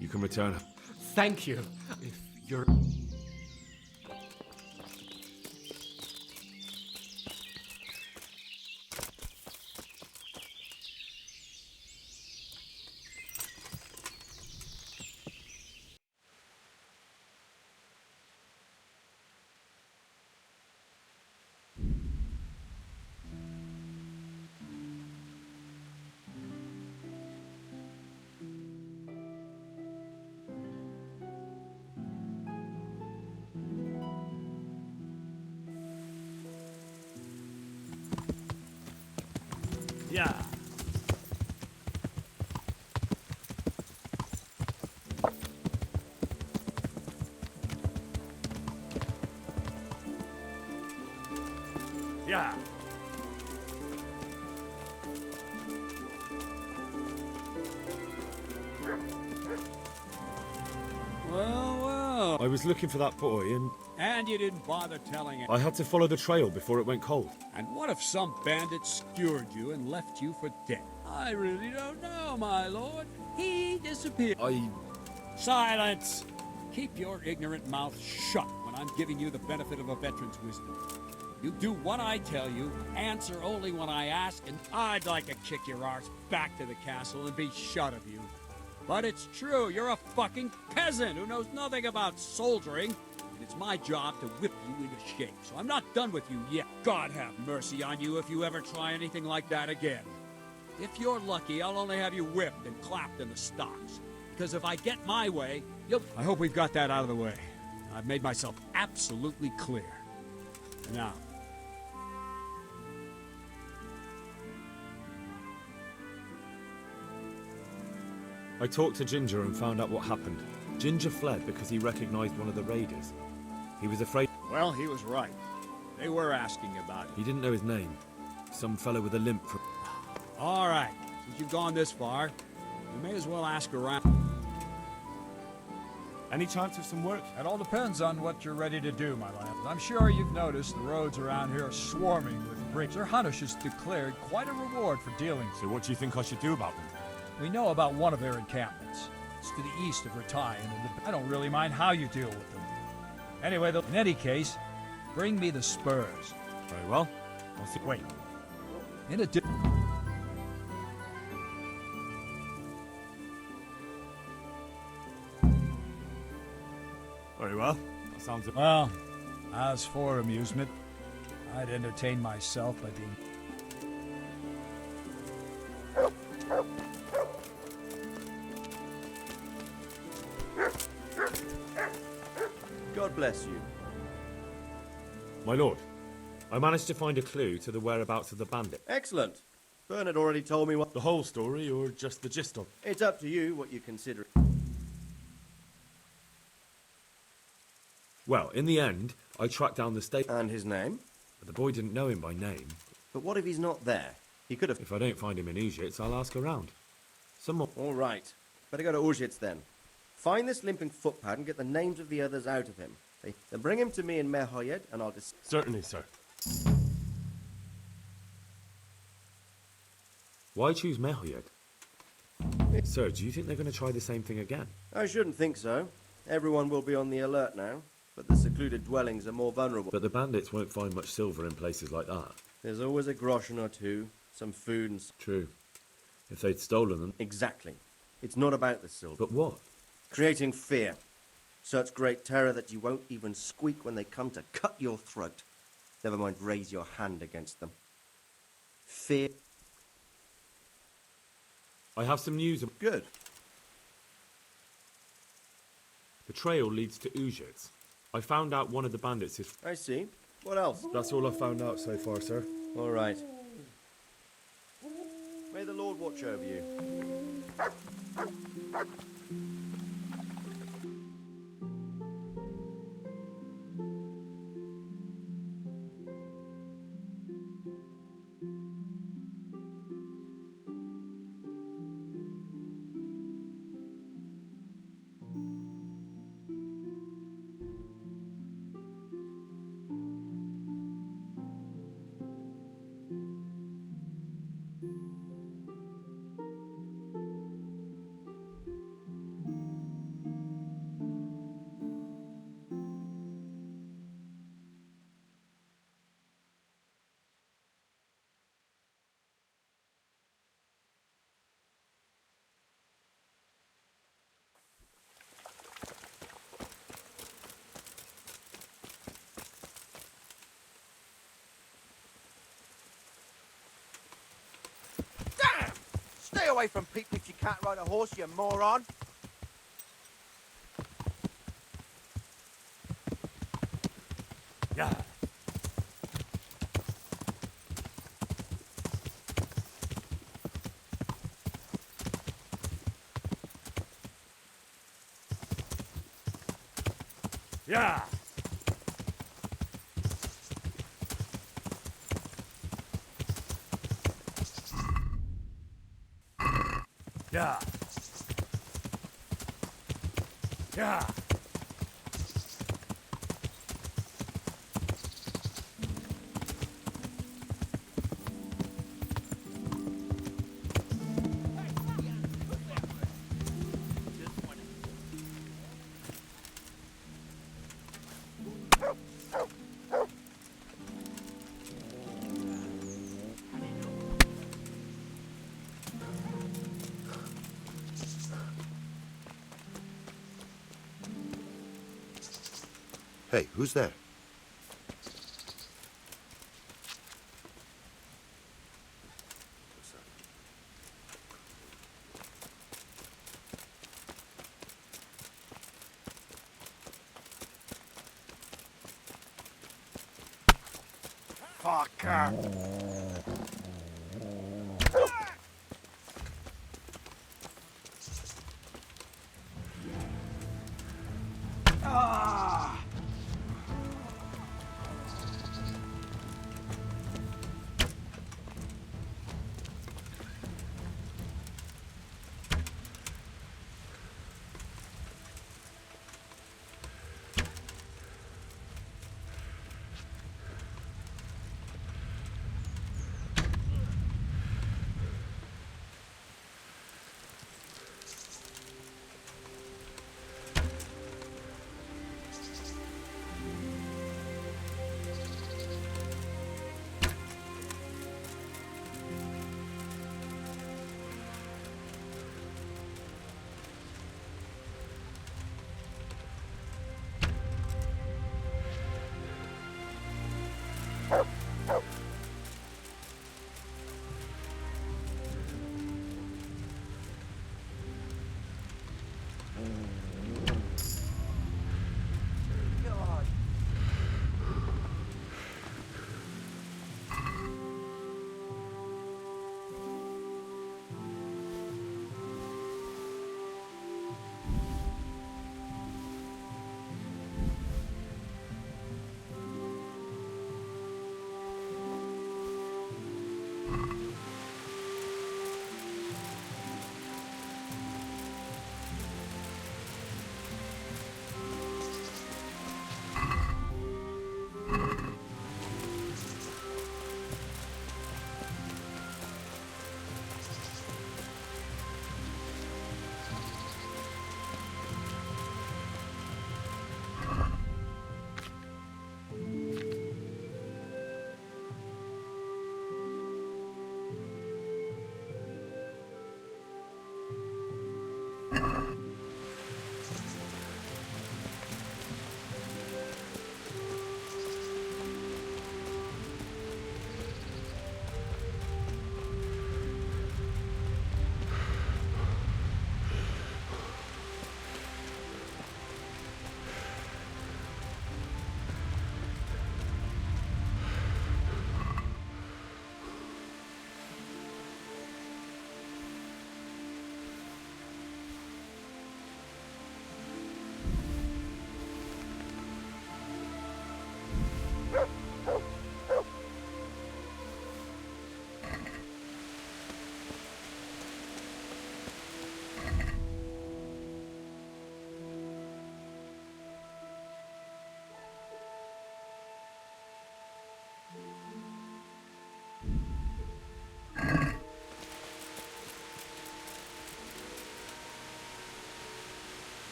You can return. Thank you. If you're... Yeah. Yeah. Well. I was looking for that boy and... And you didn't bother telling it. I had to follow the trail before it went cold. And what if some bandit skewered you and left you for dead? I really don't know, my lord. He disappeared. Silence! Keep your ignorant mouth shut when I'm giving you the benefit of a veteran's wisdom. You do what I tell you, answer only when I ask, and I'd like to kick your arse back to the castle and be shut of you. But it's true, you're a fucking peasant who knows nothing about soldiering, and it's my job to whip you into shape, so I'm not done with you yet. God have mercy on you if you ever try anything like that again. If you're lucky, I'll only have you whipped and clapped in the stocks. Because if I get my way, you'll... I hope we've got that out of the way. I've made myself absolutely clear. Now... I talked to Ginger and found out what happened. Ginger fled because he recognized one of the raiders. He was afraid... Well, he was right. They were asking about it. He didn't know his name. Some fellow with a limp from... All right. Since you've gone this far, you may as well ask around. Any chance of some work? It all depends on what you're ready to do, my lad. I'm sure you've noticed the roads around here are swarming with bricks. Sir Hanish has declared quite a reward for dealing. So what do you think I should do about them? We know about one of their encampments. It's to the east of Ratai, and I don't really mind how you deal with them. Anyway, though, in any case, bring me the spurs. Very well. I'll see. Wait. In addition... Very well. That sounds... Well, as for amusement, I'd entertain myself by being... God bless you. My lord, I managed to find a clue to the whereabouts of the bandit. Excellent. Bernard already told me what... The whole story, or just the gist of it? It's up to you what you consider. Well, in the end, I tracked down the state... And his name? But the boy didn't know him by name. But what if he's not there? He could have... If I don't find him in Ujits, I'll ask around. Some more... All right. Better go to Ujits then. Find this limping footpad and get the names of the others out of him. Then bring him to me in Mehoyed and I'll Certainly, sir. Why choose Mehoyed? Sir, do you think they're going to try the same thing again? I shouldn't think so. Everyone will be on the alert now, but the secluded dwellings are more vulnerable. But the bandits won't find much silver in places like that. There's always a groschen or two, some food and... True. If they'd stolen them... Exactly. It's not about the silver. But what? Creating fear. Such great terror that you won't even squeak when they come to cut your throat. Never mind raise your hand against them. Fear. I have some news. Good. The trail leads to Ujits. I found out one of the bandits is... I see. What else? That's all I've found out so far, sir. All right. May the Lord watch over you. Stay away from people if you can't ride a horse, you moron! Yeah. Yeah. Yeah. Yeah. Hey, who's there? Fucker! Ah!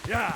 Yeah.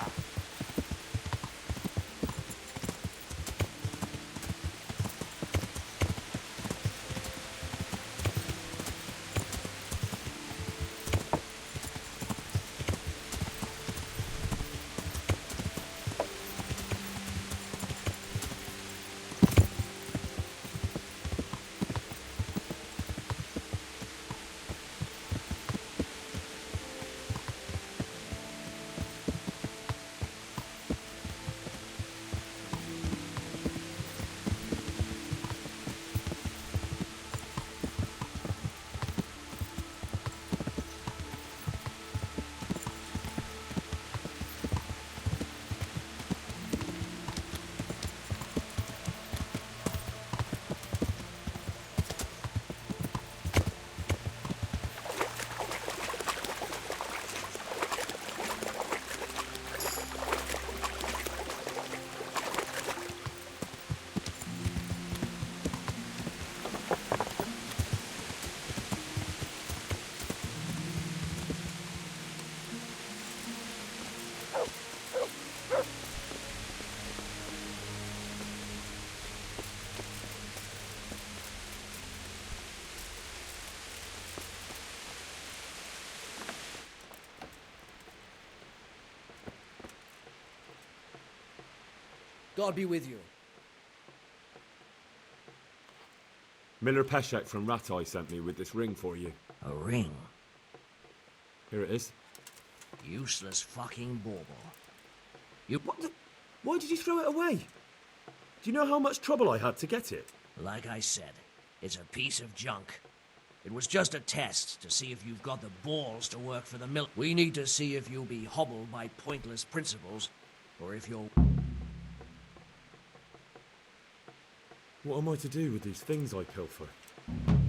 God be with you. Miller Peshek from Ratai sent me with this ring for you. A ring? Here it is. Useless fucking bauble. Why did you throw it away? Do you know how much trouble I had to get it? Like I said, it's a piece of junk. It was just a test to see if you've got the balls to work for the mill. We need to see if you'll be hobbled by pointless principles, or if you'll... What am I to do with these things I pilfer?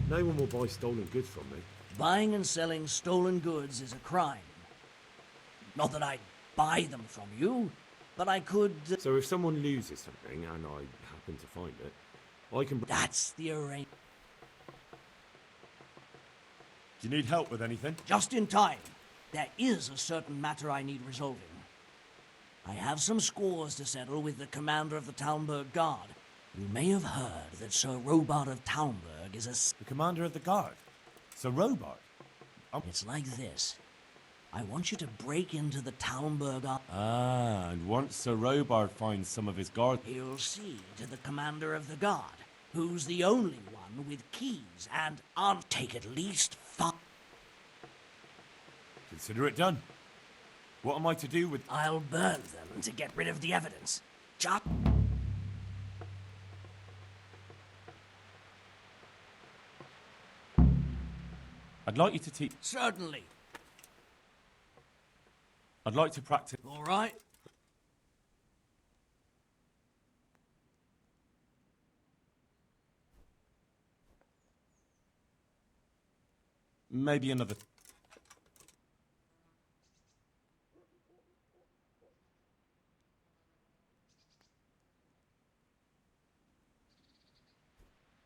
No one will buy stolen goods from me. Buying and selling stolen goods is a crime. Not that I'd buy them from you, but I could... So if someone loses something, and I happen to find it, I can... That's the arrangement. Do you need help with anything? Just in time. There is a certain matter I need resolving. I have some scores to settle with the commander of the Talmberg Guard. You may have heard that Sir Robart of Talmberg is a... The commander of the guard? Sir Robart? It's like this. I want you to break into the Talmberg... Ah, and once Sir Robart finds some of his guard... He'll see to the commander of the guard, who's the only one with keys, and I'll take at least 5... Consider it done. What am I to do with... I'll burn them to get rid of the evidence. Just... I'd like you to teach... Certainly. I'd like to practice... All right. Maybe another...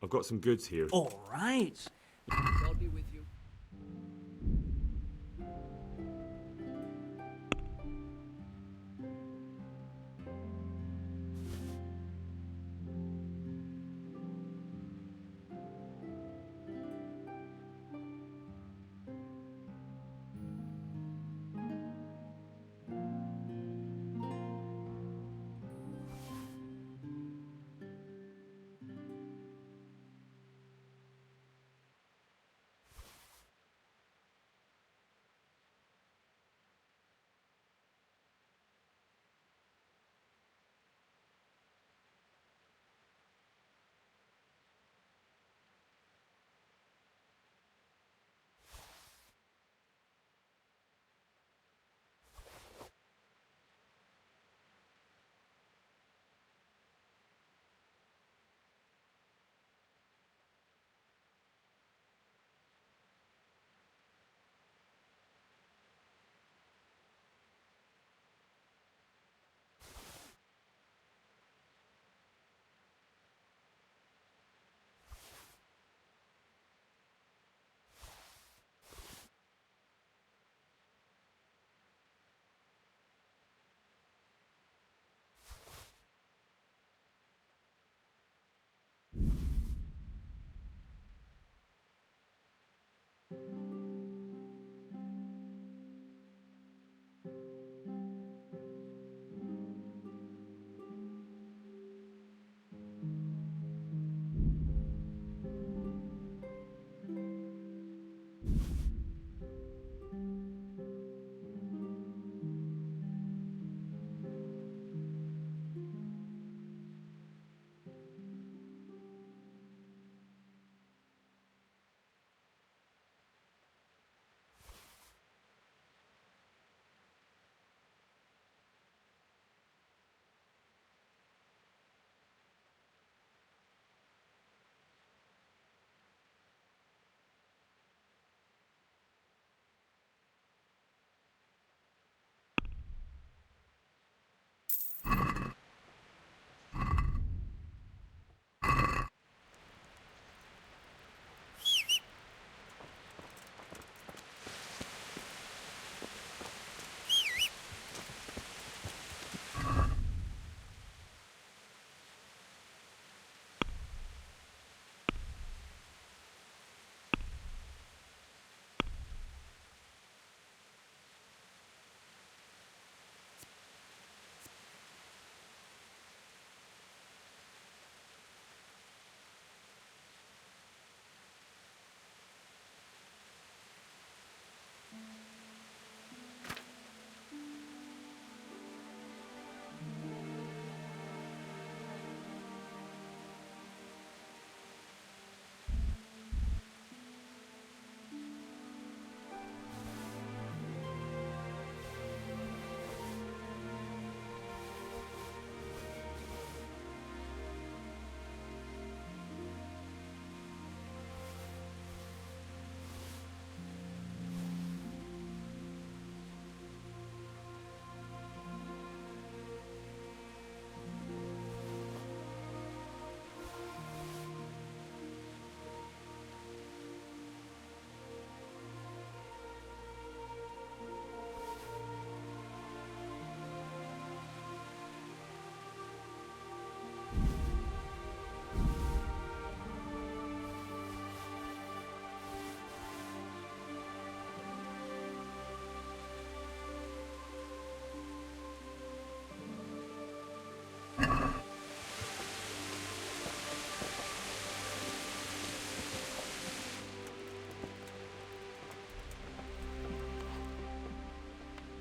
I've got some goods here. All right. God be with you.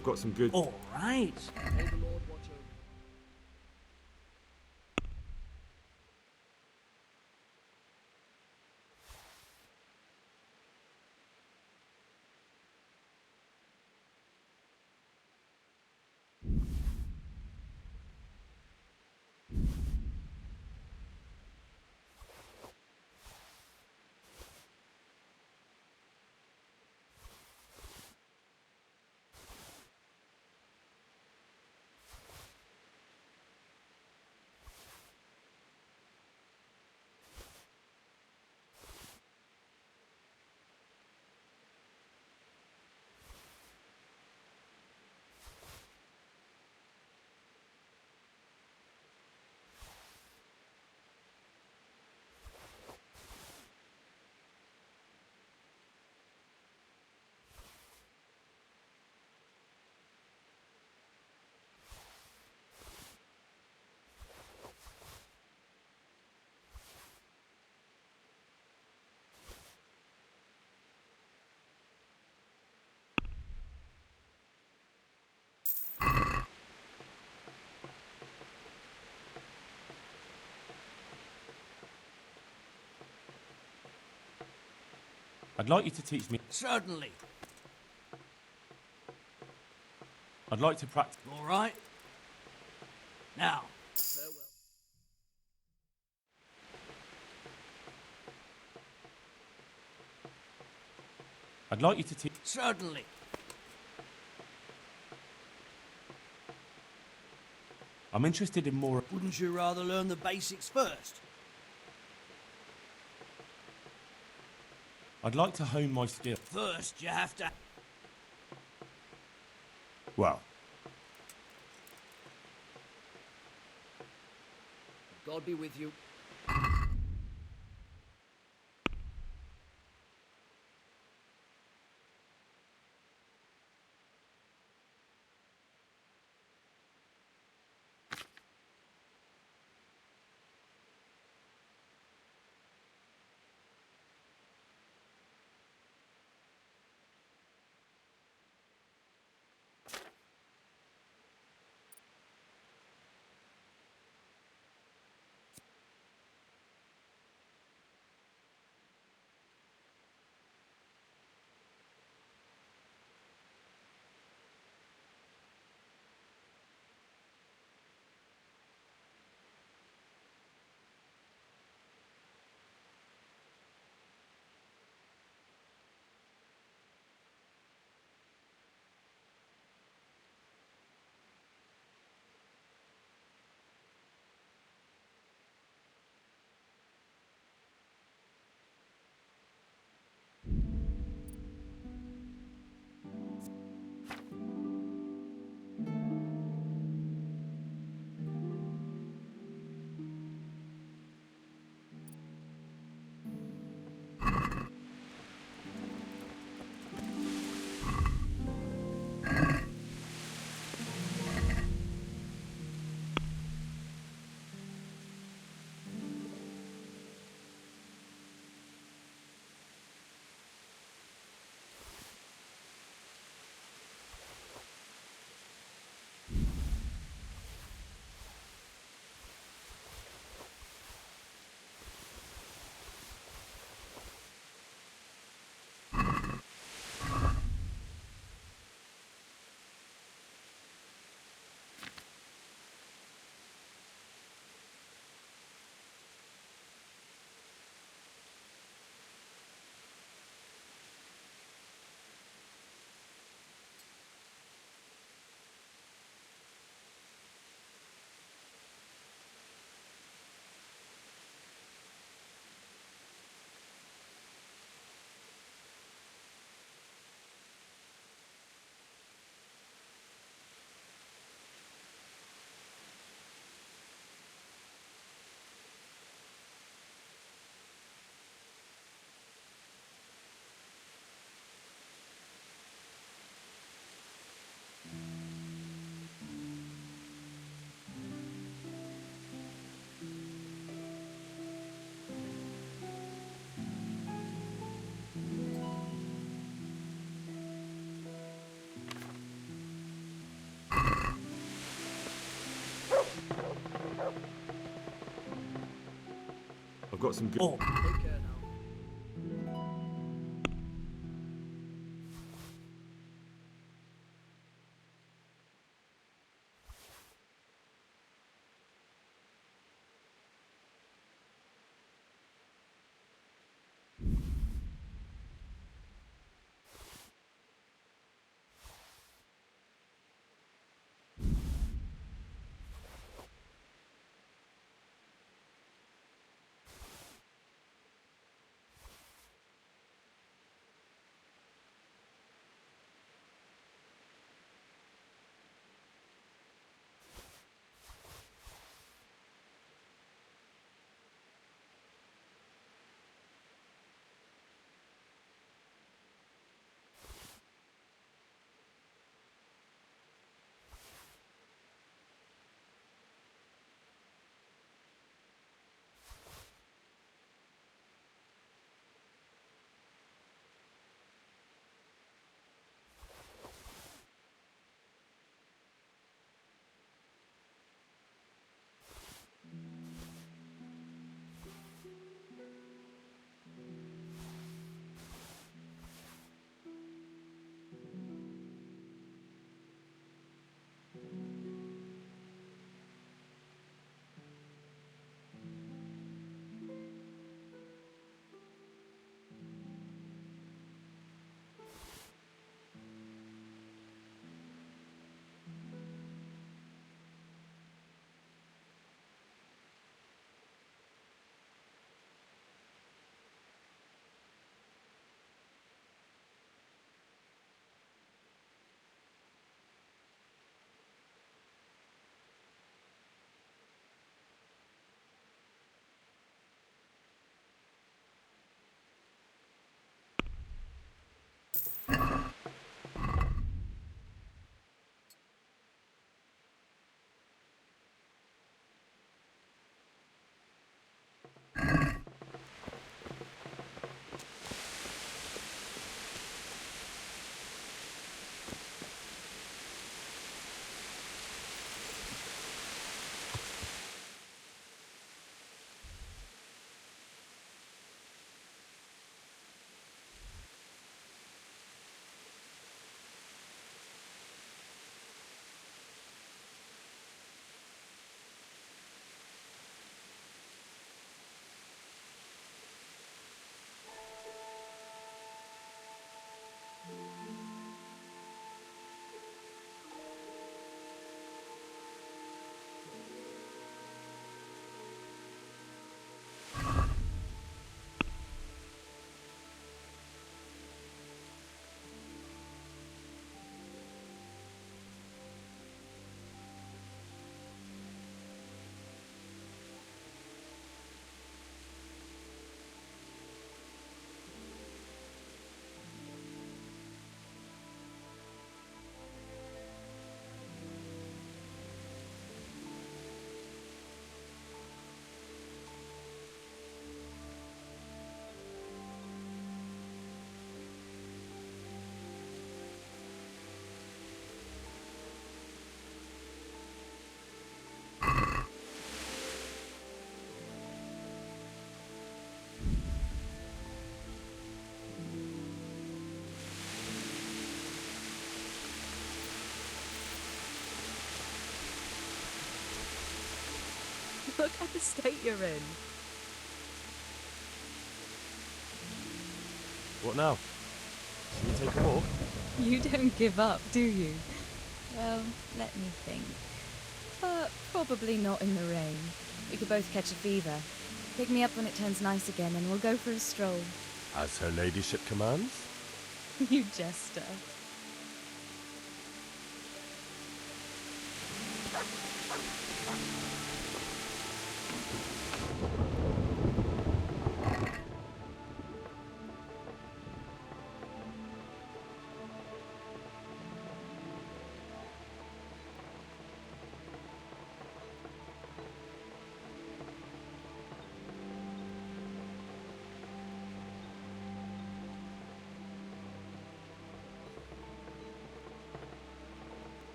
I've got some good... All right. May the Lord watch over. I'd like you to teach me... Certainly. I'd like to practice... All right. Now, farewell. I'd like you to teach... Certainly. I'm interested in more... Wouldn't you rather learn the basics first? I'd like to hone my skill. First, you have to... Well, God be with you. I've got some good. Oh, take care now. Look at the state you're in. What now? Should we take a walk? You don't give up, do you? Well, let me think. But probably not in the rain. We could both catch a fever. Pick me up when it turns nice again and we'll go for a stroll. As her ladyship commands? You jester.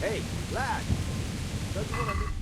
Hey, lad! Don't you want to...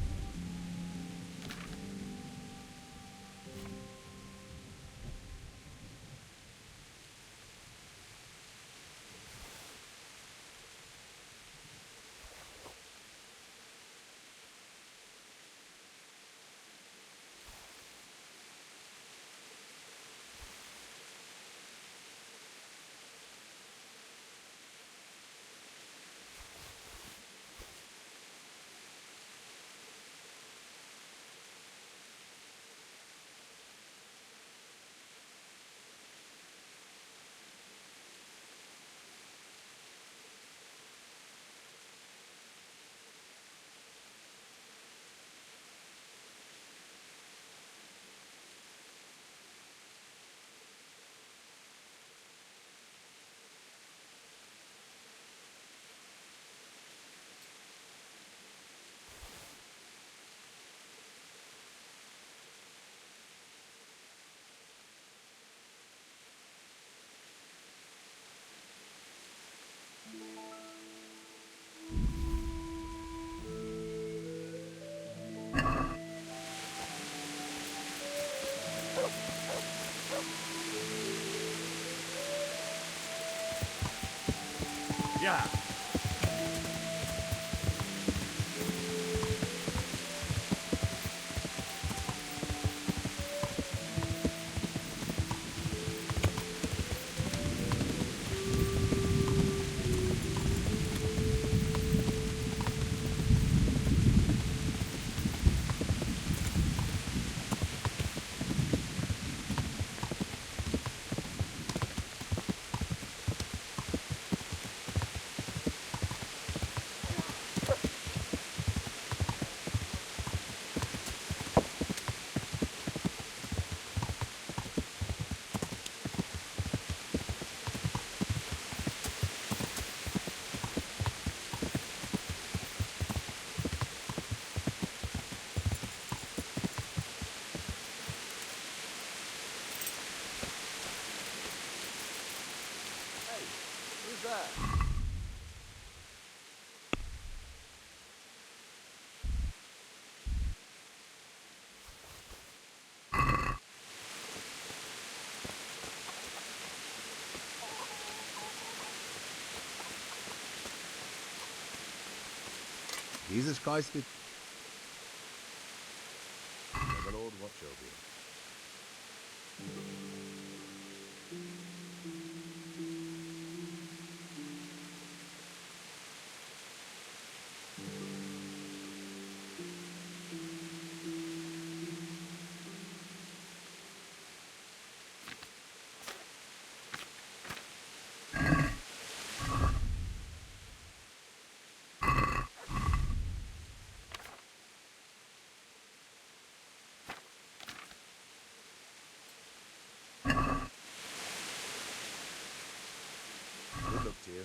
Yeah. Who's that? Jesus Christ, may the Lord watch over you. Good luck to you.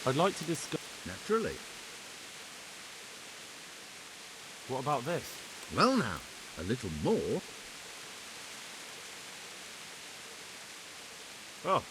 I'd like to discuss... Naturally. What about this? Well now, a little more. Oh,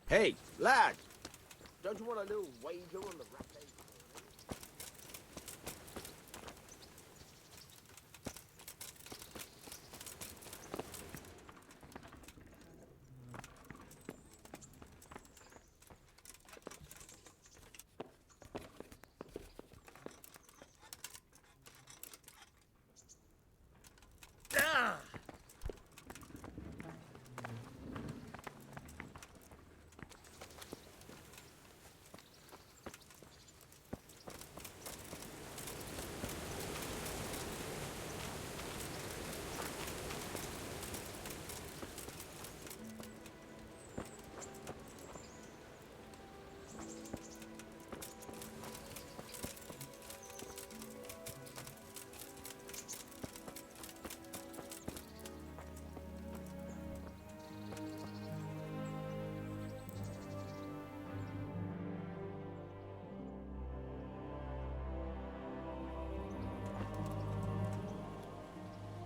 Hey, lad! Don't you want a little wager on the ratte?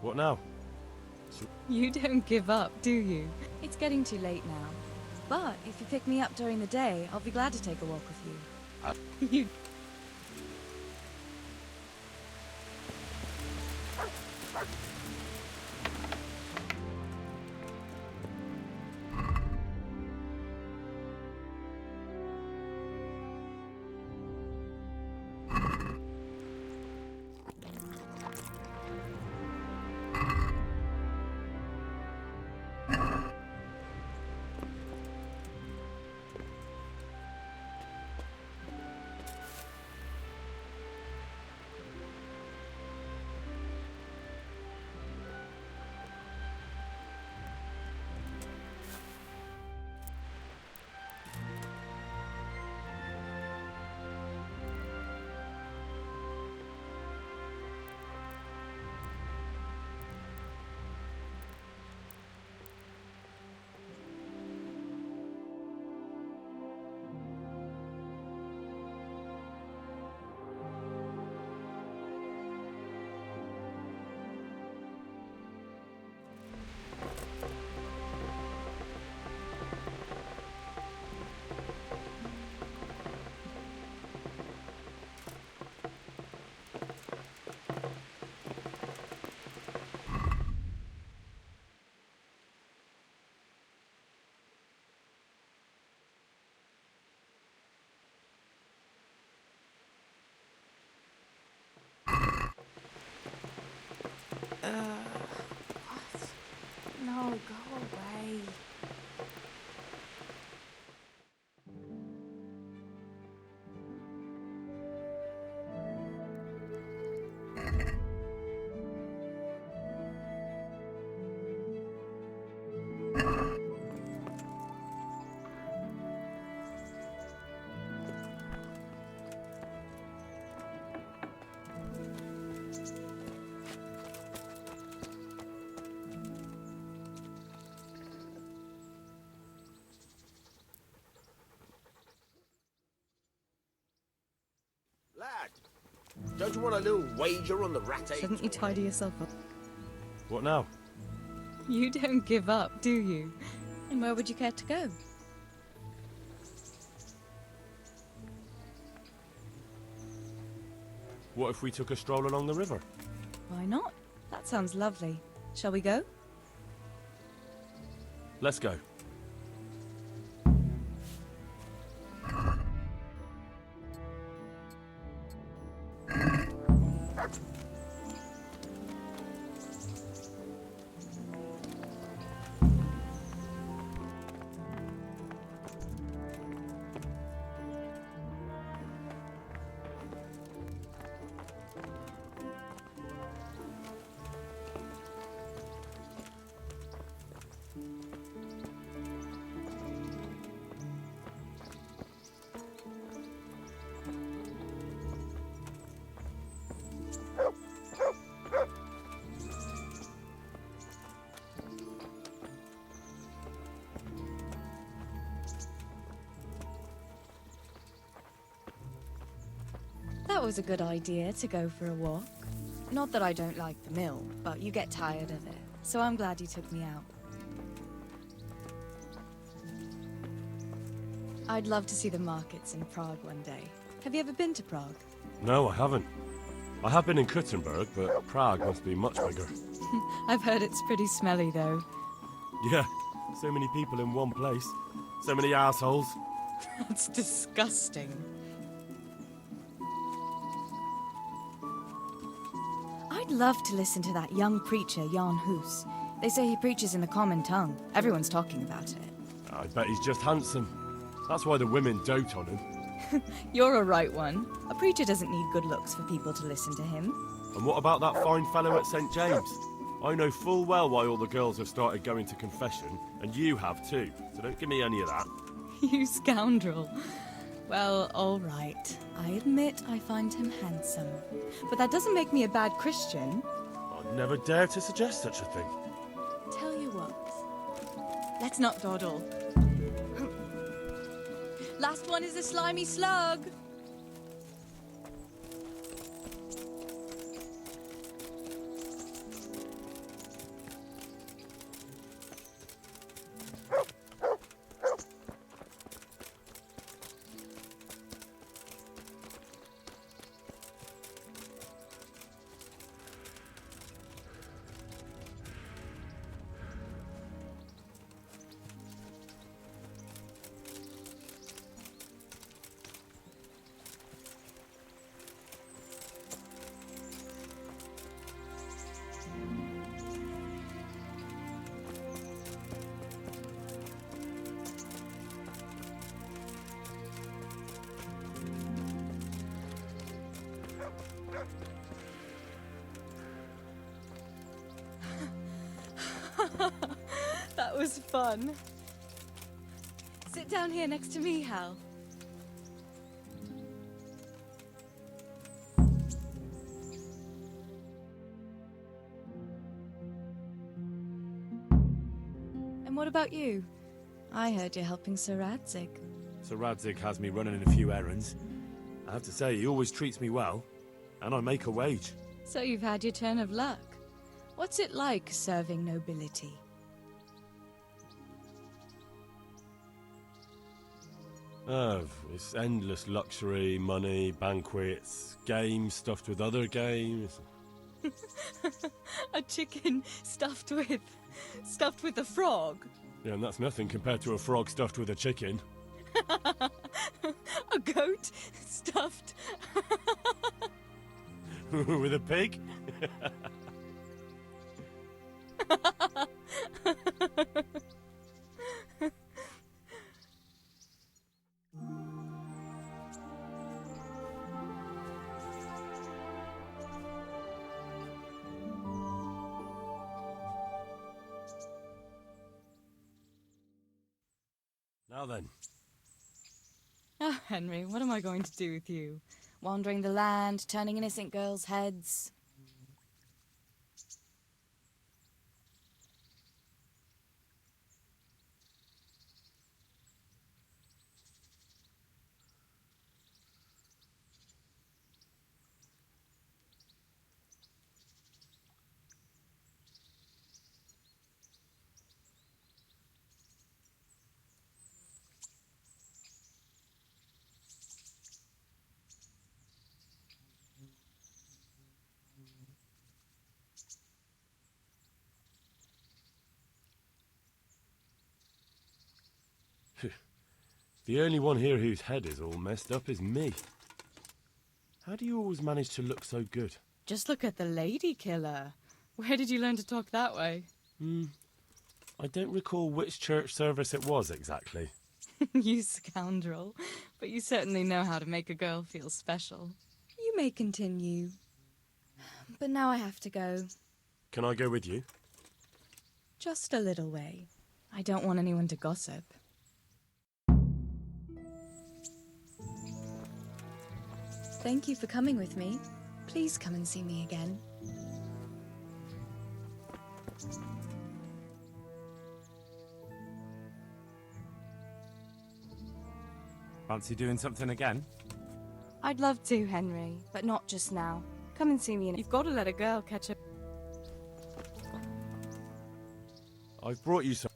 What now? You don't give up, do you? It's getting too late now. But if you pick me up during the day, I'll be glad to take a walk with you. You... What? No, go away. Lad! Don't you want a little wager on the ratte? Shouldn't you tidy yourself up? What now? You don't give up, do you? And where would you care to go? What if we took a stroll along the river? Why not? That sounds lovely. Shall we go? Let's go. That was a good idea to go for a walk. Not that I don't like the mill, but you get tired of it, so I'm glad you took me out. I'd love to see the markets in Prague one day. Have you ever been to Prague? No, I haven't. I have been in Kuttenberg, but Prague must be much bigger. I've heard it's pretty smelly, though. Yeah, so many people in one place. So many assholes. That's disgusting. I'd love to listen to that young preacher, Jan Hus. They say he preaches in the common tongue. Everyone's talking about it. I bet he's just handsome. That's why the women dote on him. You're a right one. A preacher doesn't need good looks for people to listen to him. And what about that fine fellow at St. James? I know full well why all the girls have started going to confession, and you have too, so don't give me any of that. You scoundrel. Well, all right. I admit I find him handsome. But that doesn't make me a bad Christian. I'd never dare to suggest such a thing. Tell you what. Let's not dawdle. Last one is a slimy slug. That was fun. Sit down here next to me, Hal. And what about you? I heard you're helping Sir Radzig. Sir Radzig has me running a few errands. I have to say, he always treats me well, and I make a wage. So you've had your turn of luck. What's it like serving nobility? Oh, it's endless luxury, money, banquets, games stuffed with other games. A chicken stuffed with a frog? Yeah, and that's nothing compared to a frog stuffed with a chicken. A goat stuffed with a pig? Now then. Oh, Henry, what am I going to do with you? Wandering the land, turning innocent girls' heads. The only one here whose head is all messed up is me. How do you always manage to look so good? Just look at the lady killer. Where did you learn to talk that way? I don't recall which church service it was exactly. You scoundrel. But you certainly know how to make a girl feel special. You may continue. But now I have to go. Can I go with you? Just a little way. I don't want anyone to gossip. Thank you for coming with me. Please come and see me again. Fancy doing something again? I'd love to, Henry, but not just now. Come and see me, and you've got to let a girl catch up. I've brought you some.